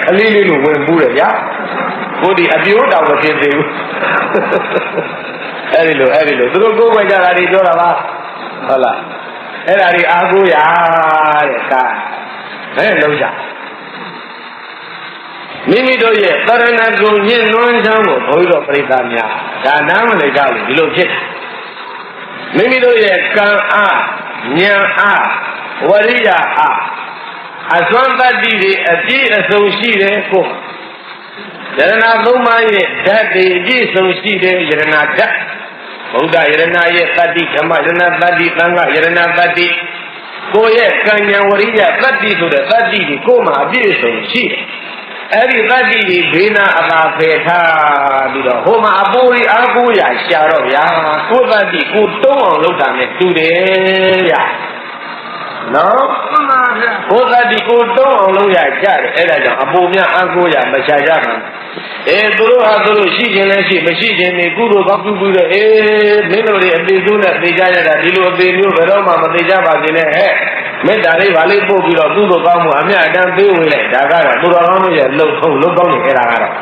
ခလေးလေးလိုဝင်ဘူးလေဗျာကိုဒီအပြိုးတောင်မဖြစ်သေးဘူးအဲ့ဒီလိုသူတို့ကိုယ်ပဲကြတာတွေပြောတာပါဟုတ်လားအဲ့ဒါတွေအားကိုးရတဲ့ကာလုံးကြမိမိတို့ရဲ့သရဏဂုံညှဉ်းနှွမ်းချောင်းကိုဘုရားတော်ပြိဿများဒါနားမလည်ကြဘူးဒီလိုဖြစ်မိမိတို့ရဲ့ကံအားဉာဏ်အားဝရိယအားအစွမ်းတတ္တိတွေအပြည့်အစုံရှိတယ်ကိုယရဏသုံးပါးရဲ့ဓာတ်တွေအပြည့်အစုံရှိတယ်ယရဏဓာတ်ဗုဒ္ဓယရဏရဲ့တတ္တိဓမ္မယရဏတတ္တိသံဃယရဏတတ္တိကိုရဲ့ကံဉာဏ်ဝရိယတတ္တိဆိုတဲ့တတ္တိကိုမှာအပြည့်အစုံရှိတယ်အဲ့ဒီတတ္တိကြီးဘေးနာအသာဖယ်ထားပြီးတော့ဟိုမှာအပိုးကြီးအားကိုးရရှာတော့ဗျာကိုတတ္တိကိုတုံးအောင်လုပ်တာနဲ့တူတယ်ဗျာနော်မှန်ပါဗျာကိုတတ္တိကိုတုံးအောင်လုပ်ရကြတယ်အဲ့ဒါကြောင့်အပိုးများအားကိုးရမရှာကြဘူးသူတို့ဟာသူတို့ရှိခြင်းလည်းရှိမရှိခြင်းနေကုသိုလ်ကောင်းပြုတဲ့မင်းတို့တွေအသေးဆုံးနဲ့သိကြရတာဒီလိုအသေးမျိုးဘယ်တော့မှမသိကြပါစေနဲ့ဟဲ့မေတ္တာလေးဗာလေးပို့ပြီးတော့ကုသိုလ်ကောင်းမှုအမြတ်အတမ်းပေးဝင်လိုက်ဒါကတော့သူတော်ကောင်းတို့ရဲ့လှုပ်ထုံလှုပ်ကောင်းနေကြတာကတော့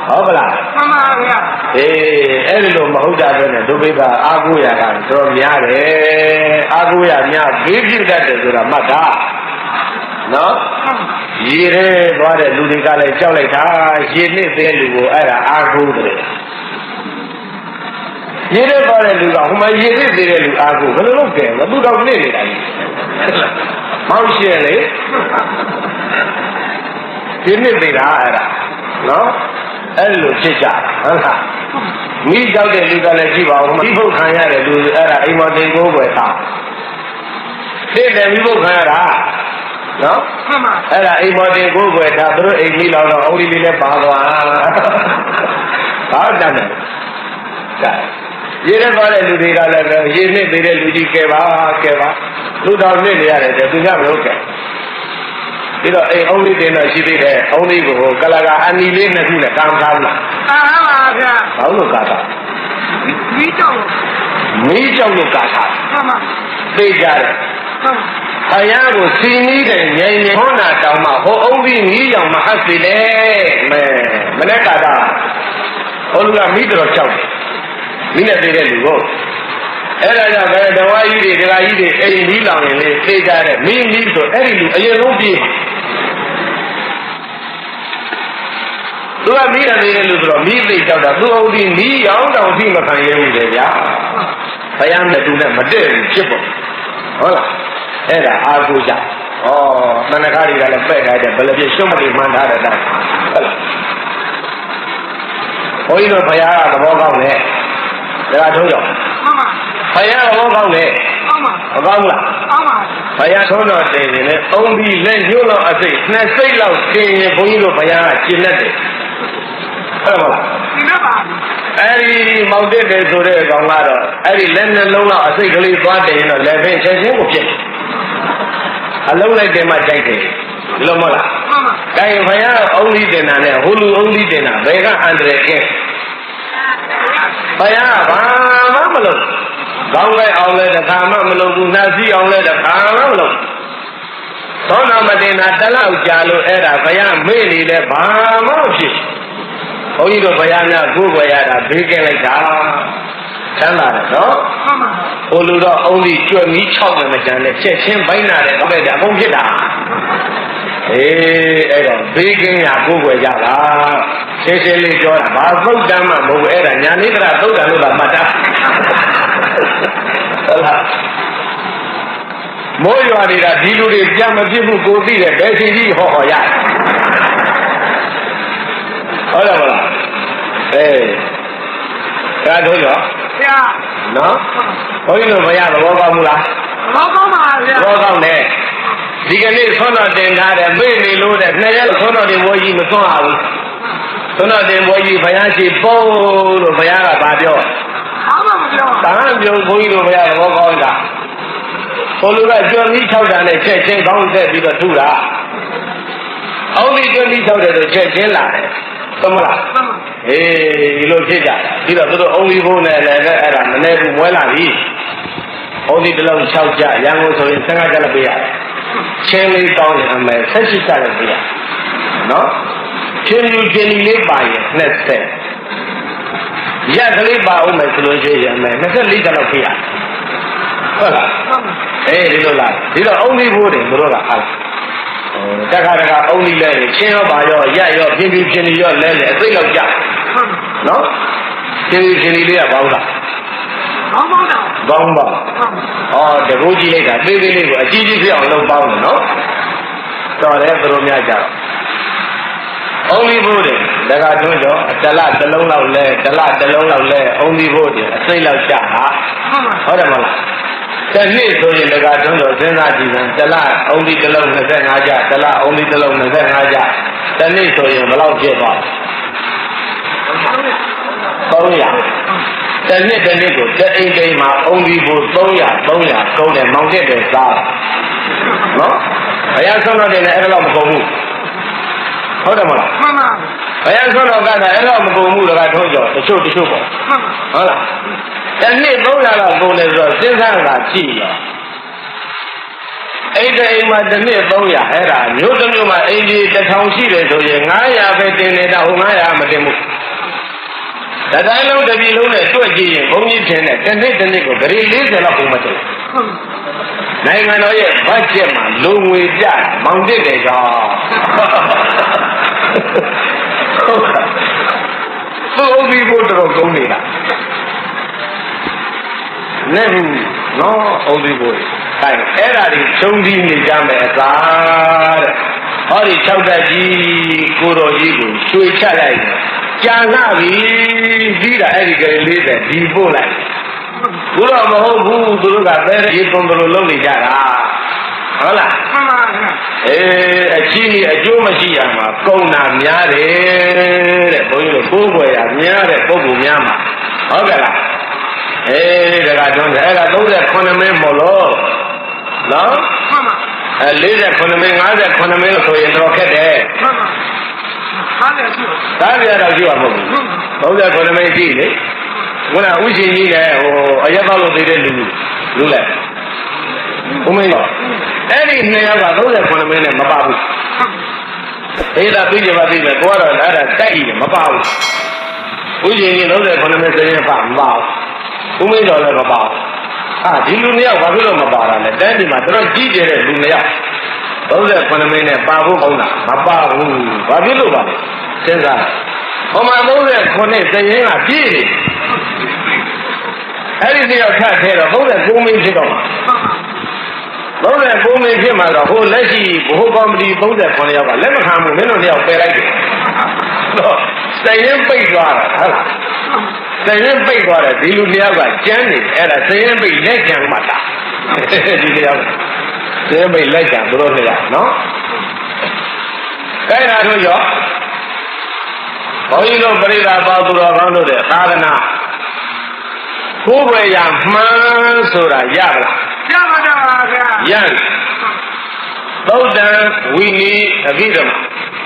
ဟုတ်ပါလားမှန်ပါဗျာအဲ့ဒီလိုမဟုတ်တာပဲနဲ့ဒုဗိကအာကိုရကတော်များတယ်အာကိုရများဘေးဖြစ်တတ်တယ်ဆိုတာမှတ်တာနော်ရေရဲသွားတဲ့လူတွေကလည်းကြောက်လိုက်တာရေနစ်တဲ့လူကိုအဲ့ဒါအာကိုတယ်ရေရဲသွားတဲ့လူကဟိုမှာရေနစ်တဲ့လူအာကိုဘယ်လိုလုပ်ကြလဲသူတော့နစ်နေတာကြီးမောက်ရှင်းလေရေနစ်နေတာအဲ့ဒါနော်အဲ့လိုဖြစ်ကြဟုတ်လားမိကြောက်တဲ့လူကလည်းကြည့်ပါဦးမိဖို့ခံရတယ်လူအဲ့ဒါအိမ်မတင်ကိုပဲသားသိတယ်မိဖို့ခံရတာနော်မှန်ပါအဲ့ဒါအိမ်မတင်ကိုပဲသားသူတို့အိမ်ကြီးလောက်တော့အုံးလေးလေးနဲ့ပါသွားဘာတတ်တယ်ဒါရေရဲသွားတဲ့လူတွေကလည်းရေနစ်သေးတဲ့လူကြီးကဲပါလူတော်နစ်နေရတယ်သူကမဟုတ်ကဲပြီးတော့အိမ်အုံးလေးတင်တော့ရှိသေးတယ်အုံးလေးကိုကလာကအနီလေးနှစ်ခုနဲ့ကမ်းထားလားကားပါဗျာဘာလို့ကားတာမီးတောင် မီးကြောက်လို့ကာထားသိကြတယ်ဘုရားကိုစီနီးတယ်ငြိမ်ငြိမ်ဟောနာတောင်းမှဟောအုံးပြီးမီးရောင်မဟတ်စီလေမနေ့ကတာဟောလူကမီးတော်ကြောက်တယ်မီးနဲ့တည်တဲ့လူကိုအဲ့ဒါကြောင့်ဘယ်တော်ဝါကြီးတွေဒကာကြီးတွေအိမ်မီးလောင်ရင်လေသိကြတယ်မီးဆိုအဲ့ဒီလူအရင်ဆုံးပြေးသူကမီးတယ်လူဆိုတော့မီးသိကြောက်တာသူ့အုပ်ဒီမီးရောင်တောင်သိမခံရဘူးလေဗျာဘုရားနဲ့သူနဲ့မတည့်ဘူးဖြစ်ပေါ့ဟုတ်လားအဲ့ဒါအာကိုကြဩမနခါတွေကလည်းပဲ့ထားတယ်ဘယ်လိုဖြစ်ရှုံးမတိမှန်းထားတဲ့တိုင်းဟုတ်လားဘုန်းကြီးတို့ဘုရားကသဘောကောင်းတယ်ဒါကထုံးကြောင့်ဘုရားသဘောကောင်းတယ်မကောင်းလားဘုရားထုံးတော်တင်ရင်လည်းအုံးပြီးလက်ညှို့လောက်အစိတ်နှစ်စိတ်လောက်တင်ရင်ဘုန်းကြီးတို့ဘုရားကကျင့်တတ်တယ်ဟုတ်ပါလားအဲ့ဒီမောင်တက်တယ်ဆိုတဲ့ကောင်ကတော့အဲ့ဒီလက်နှလုံးလောက်အစိတ်ကလေးသွားတယ်ရင်တော့လက်ဖင်းချက်ချင်းကိုဖြစ်အလုံးလိုက်တယ်မှကြိုက်တယ်လို့မဟုတ်လားမှန်ပါဒါရင်ဘုရားအုံးလေးတင်တာနဲ့ဟိုလူအုံးလေးတင်တာဘယ်ကအန္တရာယ်ကဲဘုရားဘာမှမလုပ်ကောင်းလိုက်အောင်လဲတခါမှမလုပ်ဘူးနှာစီးအောင်လဲတခါမှမလုပ်သောနာမတင်တာတလောက်ကြာလို့အဲ့ဒါဘုရားမေ့နေလဲဘာမှမဖြစ်ဘုန်းကြီးတို့ဘုရားများကိုယ်ွယ်ရတာဘေးကင်းလိုက်တာချမ်းသာတယ်နော်မှန်ပါဟိုလူတော့အုံးကြီးကျွတ်မီး6မယ်မကြမ်းနဲ့ချက်ချင်းဘိုင်းနာတယ်တော့လည်းအကုန်ဖြစ်တာအေးအဲ့တော့ဘေးကင်းရာကိုယ်ွယ်ရတာရှင်းရှင်းလေးပြောတာဘာသုတ်တမ်းမှမဟုတ်ဘူးအဲ့ဒါညာနိဒရာသုတ်တမ်းလို့သာမှတ်တာဟုတ်လားမိုးရွာနေတာဒီလူတွေကြံမဖြစ်ဘူးကိုသိတယ်ဘယ်စီကြီးဟောရဟုတ်လားမလားအေးဒါတို့ရောဆရာနော်ဘုန်းကြီးတို့ဘုရားသဘောကောင်းမှုလားသဘောကောင်းပါဗျာသဘောကောင်းတယ်ဒီကနေ့ဆွမ်းတော်တင်ထားတယ်မေ့နေလို့တဲ့နှစ်ရက်ဆွမ်းတော်တင်ဘွယ်ကြီးမဆွမ်းအောင်ဆွမ်းတော်တင်ဘွယ်ကြီးဘုရားရှိပုံလို့ဘုရားကဗာပြောဘာမှမပြောတန်ပြုံဘုန်းကြီးတို့ဘုရားသဘောကောင်းတာဘိုလ်လူကကျွမ်းပြီး6တန်နဲ့ချက်ချင်းကောင်းဆက်ပြီးတော့ထူတာအောက်ပြီးကျွမ်းပြီး6တယ်ဆိုချက်ချင်းလာတယ်သမလားအေးဒီလိုဖြစ်ကြတာပြီးတော့သူတို့အုံးပြီးဖို့နဲ့လည်းအဲ့ဒါမနေဘူးမွဲလာပြီအုံးဒီတစ်လုံး6ကြရန်ကုန်ဆိုရင်15ကြလည်းပေးရတယ်ချင်းလေးတောင်းရင်အမယ်18ကြလည်းပေးရနော်ချင်းယူချင်းလေးပါရင်20ရက်ကလေးပါအောင်မယ်ဆိုလို့ရှိရင်အမယ်24ကြလည်းပေးရဟုတ်လားအေးဒီလိုလားဒီတော့အုံးပြီးဖို့တယ်သူတို့ကအားတခါတခါအုံးကြီးလဲချင်းရောပါရောရက်ရောပြင်းပြင်းချင်းရောလဲလဲအသိလောက်ကြနော်ချင်းချင်းလေးကဘောင်းလားဘောင်းပါဘောင်းပါဩတကူကြီးလိုက်တာသေးသေးလေးကိုအကြီးကြီးဖြစ်အောင်လုပ်ပေါင်းတယ်နော်တော်တယ်သူတို့များကြတော့အုံးကြီးဖို့တယ်တခါတွန်းတော့တလတစ်လုံးလောက်လဲတလတစ်လုံးလောက်လဲအုံးကြီးဖို့တယ်အသိလောက်ကြဟာဟုတ်တယ်မလားတနေ့ဆိုရင်တက္ကထုံးတော်စဉ်းစားကြည့်ရင်တလအုံးဒီတစ်လုံး25ကြတလအုံးဒီတစ်လုံး25ကြတနေ့ဆိုရင်ဘယ်လောက်ဖြစ်သွား300တနေ့ကိုတအိမ်တိမ်မှာအုံးဒီဖို့300ကုန်တယ်မောင်တက်တယ်စားနော်ဘုရားဆုံးတော်တယ်လည်းအဲ့လိုမကုန်ဘူးဟုတ်တယ်မလားမှန်ပါဘုရားဆုံးတော်ကလည်းအဲ့လိုမကုန်ဘူးတက္ကထုံးကျော်တချို့ပေါ့ဟုတ်လားတနေ့300လောက်ကုန်တယ်ဆိုတော့စဉ်းစားတာကြည့်ရောအိမ်တိမ်မှာတနေ့300အဲ့ဒါမျိုးတစ်မျိုးမှာအိမ်ကြီး1000ရှိတယ်ဆိုရင်900ပဲတင်နေတာဟို900မတင်ဘူးတတိုင်းလုံးတစ်ပြည်လုံးနဲ့တွက်ကြည့်ရင်ဘုန်းကြီးထင်တဲ့တနေ့ကိုဂရီ40လောက်ပုံမတင်နိုင်ငံတော်ရဲ့ဘတ်ဂျက်မှာလူငွေပြမောင်တစ်တယ်ကြောင့်သူ့အုပ်ပြီးဖို့တော်ကုန်နေတာနဲ့ဘူးနော်အုပ်ပြီးဖို့အဲအဲ့ဒါတွေချုံပြီးနေကြမယ်အသာတဲ့ဟောဒီ6တက်ကြီးကိုတော်ကြီးကိုရွှေချလိုက်ကြာလာပြီပြီးတာအဲ့ဒီကလေး40ဒီပို့လိုက်ဘုရားမဟုတ်ဘူးသူတို့ကပဲရေပုံဘလို့လုပ်နေကြတာဟုတ်လားမှန်ပါဗျာအေးအချင်းအကျိုးမရှိရမှာကုန်းတာများတယ်တဲ့ဘုန်းကြီးတို့ကိုယ်ွယ်ရများတဲ့ပုဂ္ဂိုလ်များမှာဟုတ်ကဲ့လားအေးဒါကတော့အဲ့ဒါ38မင်းမို့လို့နော်မှန်ပါ48မင်း59မင်းလို့ဆိုရင်တော့ခက်တယ်မှန်ပါ50ရှိတော့ရှိမှာမဟုတ်ဘူး39မင်းရှိလေ ခုနဥရှင်ကြီးနဲ့ဟိုအရက်တော့လို့သေးတဲ့လူလဲဦးမင်းရောအဲ့ဒီ2ယောက်က39မိနစ်မပါဘူးအေးဒါပြီးကြပါပြီလေကိုကတော့အဲ့ဒါတိုက်တယ်မပါဘူးဥရှင်ကြီး39မိနစ်စရင်ပါမပါဘူးဦးမင်းတော်လည်းမပါဘူးဟာဒီလူ2ယောက်ဘာဖြစ်လို့မပါတာလဲတန်းဒီမှာတော်ကြီးကျယ်တဲ့လူ2ယောက်39မိနစ်ပါဖို့ကောင်းတာမပါဘူးဘာဖြစ်လို့ပါလဲစဉ်းစားဟောမှာ39စရင်ကပြည့်နေအဲ့ဒီ2ယောက်ထထဲတော့39မိနစ်ဖြစ်တော့39မိနစ်ဖြစ်မှာတော့ဟိုလက်ရှိဘိုးကော်မတီ39ယောက်ကလက်မခံဘူးမင်းတို့2ယောက်ပယ်လိုက်တယ်တော့စရင်ပိတ်သွားတာဟုတ်လားစရင်ပိတ်သွားတယ်ဒီလူ2ယောက်ကကျန်းနေအဲ့ဒါစရင်ပိတ်လက်ကျန်မှတာဒီ2ယောက်စရင်ပိတ်လက်ကျန်တို့2ယောက်နော်အဲ့ဒါတို့ရောဘုန်းကြီးတို့ပြိဿပေါသူတော်ကောင်းတို့တဲ့သာသနာကိုယ်ွယ်ရမှန်းဆိုတာရပါလားရပါတော့ဗျာရသုတ်တံဝိနည်းအဘိဓမ္မာ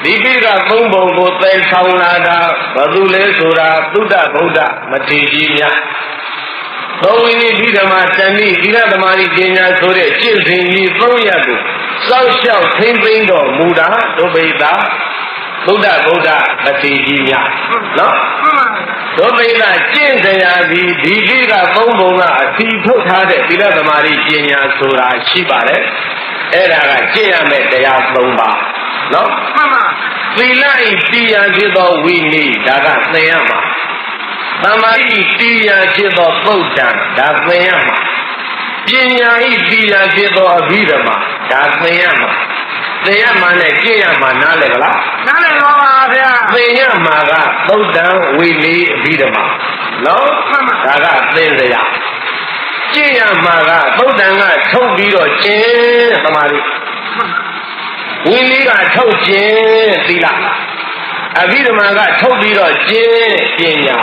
ဒီပိကသုံးပုံကိုသိဆောင်လာတာဘသူလဲဆိုတာသုဒ္ဓဗုဒ္ဓမထေရကြီးများသုံးဝိနည်းအဘိဓမ္မာတဏှိသီလသမာဓိပညာဆိုတဲ့ကျင့်စဉ်ကြီး3ရပ်ကိုစောင့်ရှောက်ထိမ့်သိမ်းတော်မူတာဒုဗိဒသုဒ္ဓဗုဒ္ဓမထေရကြီးများနော်ဒုဗိဒကျင့်စရာဒီပိကသုံးပုံကအစီထုတ်ထားတဲ့သီလသမာဓိပညာဆိုတာရှိပါတယ်အဲ့ဒါကကျင့်ရမယ့်တရား3ပါနော်မှန်ပါသီလဤတရားဖြစ်သောဝိနည်းဒါကသင်ရမှာသမာဓိတရားဖြစ်သောသုတ်တံဒါသင်ရမှာပညာဤတရားဖြစ်သောအဘိဓမ္မာဒါသင်ရမှာသင်ရမှာနဲ့ကျင့်ရမှာနားလည်ကလားနားလည်ပါပါဗျာသင်ရမှာကသုတ်တံဝိနည်းအဘိဓမ္မာနော်ဒါကသင်စရာကျင့်ရမှာကသုတ်တံကထုတ်ပြီးတော့ကျင့်သမာဓိဝိနည်းကထုတ်ကျင့်သီလအဘိဓမ္မာကထုတ်ပြီးတော့ကျင့်ပညာ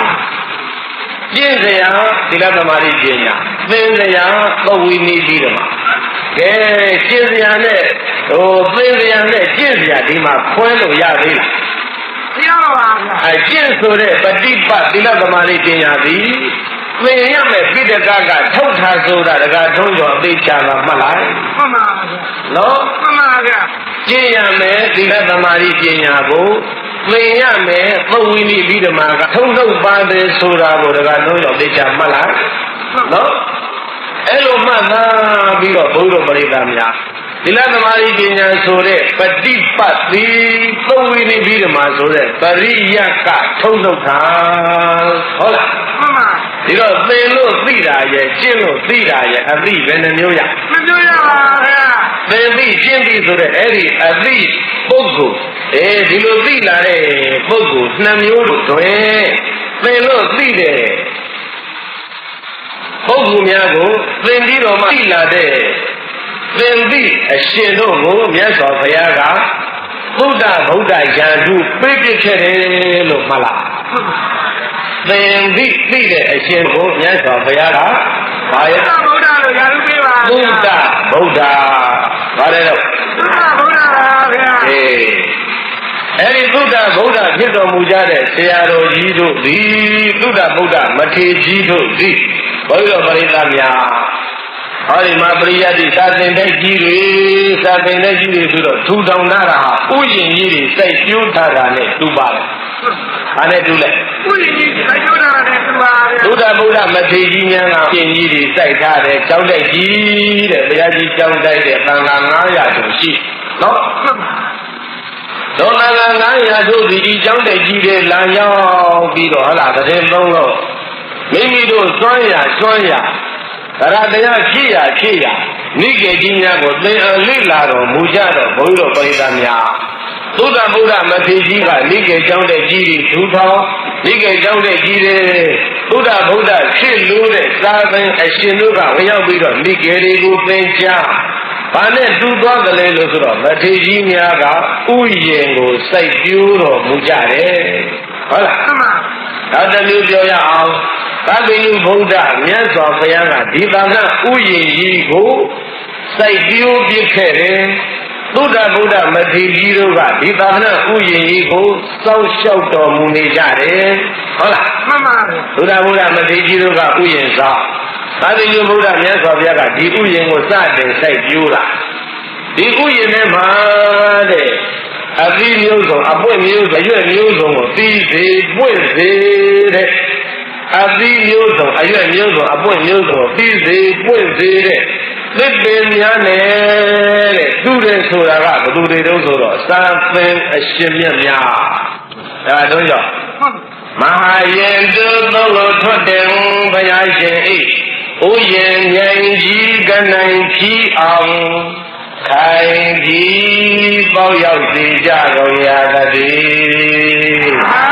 ကျင့်စရာသီလသမာဓိပညာသင်စရာသုတ်ဝိနည်းအဘိဓမ္မာကဲကျင့်စရာနဲ့ဟိုသင်စရာနဲ့ကျင့်စရာဒီမှာခွဲလို့ရသေးလားမရပါဘူးအကျင့်ဆိုတဲ့ပฏิပတ်သီလသမာဓိပညာသည်သင်ရမယ်ပိဋကကထုတ်ထားဆိုတာတကထုံးကျော်အသေးချာမှမှတ်လိုက်မှန်ပါဗျာနော်မှန်ပါဗျာကျင့်ရမယ်သီလသမာဓိပညာကိုသင်ရမယ်သုတ်ဝိနည်းအဘိဓမ္မာကထုံးထုတ်ပါတယ်ဆိုတာကိုတကထုံးကျော်အသေးချာမှတ်လိုက်နော်အဲ့လိုမှတ်သားပြီးတော့ဘုရားပရိသတ်များသီလသမာဓိပညာဆိုတဲ့ပฏิပတ်တိသုတ်ဝိနည်းအဘိဓမ္မာဆိုတဲ့ပရိယကထုံးထုတ်တာဟုတ်လားမှန်ပါဒီတော့သင်လို့သိတာရဲ့ကျင့်လို့သိတာရဲ့အသိဘယ်နှမျိုးရမမျိုးရပါဗျာသင်သိကျင့်သိဆိုတဲ့အဲ့ဒီအသိပုဂ္ဂိုလ်ဒီလိုသိလာတဲ့ပုဂ္ဂိုလ်2မျိုးတို့တွင်သင်လို့သိတဲ့ပုဂ္ဂိုလ်များကိုသင်ပြီးတော့မှသိလာတဲ့သင်သိအရှင်တို့ကိုမြတ်စွာဘုရားကသုဒ္ဓဗုဒ္ဓယန္တုပေးပြခဲ့တယ်လို့မှတ်လားသင်သိတဲ့အရှင်ကိုမြတ်စွာဘုရားကဘာရဲ့ဗုဒ္ဓလို့ယာရုပေးပါသုဒ္ဓဗုဒ္ဓဘာလဲတော့သုဒ္ဓဗုဒ္ဓပါဗျာအဲ့ဒီသုဒ္ဓဗုဒ္ဓဖြစ်တော်မူကြတဲ့ဆရာတော်ကြီးတို့သည်သုဒ္ဓဗုဒ္ဓမထေရကြီးတို့သည်ဘုရားပရိသတ်များဟောဒီမှာပရိယတ်တိသာသင်တဲ့ကြီးတွေသာသင်တဲ့ကြီးတွေဆိုတော့ထူထောင်တာဟာဥယျင်ကြီးတွေစိုက်ကျိုးထားတာနဲ့တူပါတယ်။ဘာနဲ့တူလဲ။ဥယျင်ကြီးစိုက်ကျိုးထားတာနဲ့တူပါဗျာ။သုဒ္ဓဗုဒ္ဓမထေရကြီးများကပြင်ကြီးတွေစိုက်ထားတယ်ကျောင်းတိုက်ကြီးတဲ့ဘုရားကြီးကျောင်းတိုက်တဲ့သံဃာ900ကျော်ရှိနော်။သောသံဃာ900တို့ဒီကျောင်းတိုက်ကြီးတွေလာရောက်ပြီးတော့ဟလာတဲ့သုံးလို့မိမိတို့စွမ်းရတရားဖြစ်ရနိကေကြီးများကိုသင်အလိလာတော်မူကြတော့ဘုန်းကြီးတို့ပရိသတ်များသုဒ္ဓဗုဒ္ဓမထေရကြီးကနိကေကျောင်းတဲ့ကြီးတွေထူထောင်နိကေကျောင်းတဲ့ကြီးတွေသုဒ္ဓဗုဒ္ဓဖြစ်လို့တဲ့သာသင်အရှင်တို့ကဝင်ရောက်ပြီးတော့နိကေတွေကိုသင်ကြားဘာနဲ့တူသွားကြလဲလို့ဆိုတော့မထေရကြီးများကဥယျင်ကိုစိုက်ပျိုးတော်မူကြတယ်ဟုတ်လားမှန်ပါနောက်တစ်မျိုးပြောရအောင်သဗ္ဗညုဗုဒ္ဓမြတ်စွာဘုရားကဒီသာသနာဥယျင်ကြီးကိုစိုက်ပျိုးပြခဲ့တယ် သုဒ္ဓဗုဒ္ဓမထေရကြီးတို့ကဒီသာသနာဥယျာဉ်ကြီးကိုစောင့်ရှောက်တော်မူနေကြတယ်ဟုတ်လား မှန်ပါဗျာ သုဒ္ဓဗုဒ္ဓမထေရကြီးတို့ကဥယျာဉ်ဆောင်သာသနာ့ဗုဒ္ဓမြတ်စွာဘုရားကဒီဥယျာဉ်ကိုစတင်စိုက်ပျိုးလာဒီဥယျာဉ်ထဲမှာတဲ့အသီးမျိုးစုံအပွင့်မျိုးစုံအရွက်မျိုးစုံကိုသိစေပွင့်စေတဲ့အသီးမျိုးစုံအရွက်မျိုးစုံအပွင့်မျိုးစုံကိုသိစေပွင့်စေတဲ့သစ်ပင်များနဲ့တဲ့သူတဲ့ဆိုတာကဘယ်သူတွေတုံးဆိုတော့စာသင်အရှင်မြတ်များဒါတော့ကြောင့်မဟာယင်တုသုံးလို့ထွက်တယ်ဘုရားရှင်ဤဥယျာဉ်ဉာဏ်ကြီးကနိုင်ဖြီးအောင်ခိုင်ကြီးပေါရောက်စေကြကုန်ရသတည်း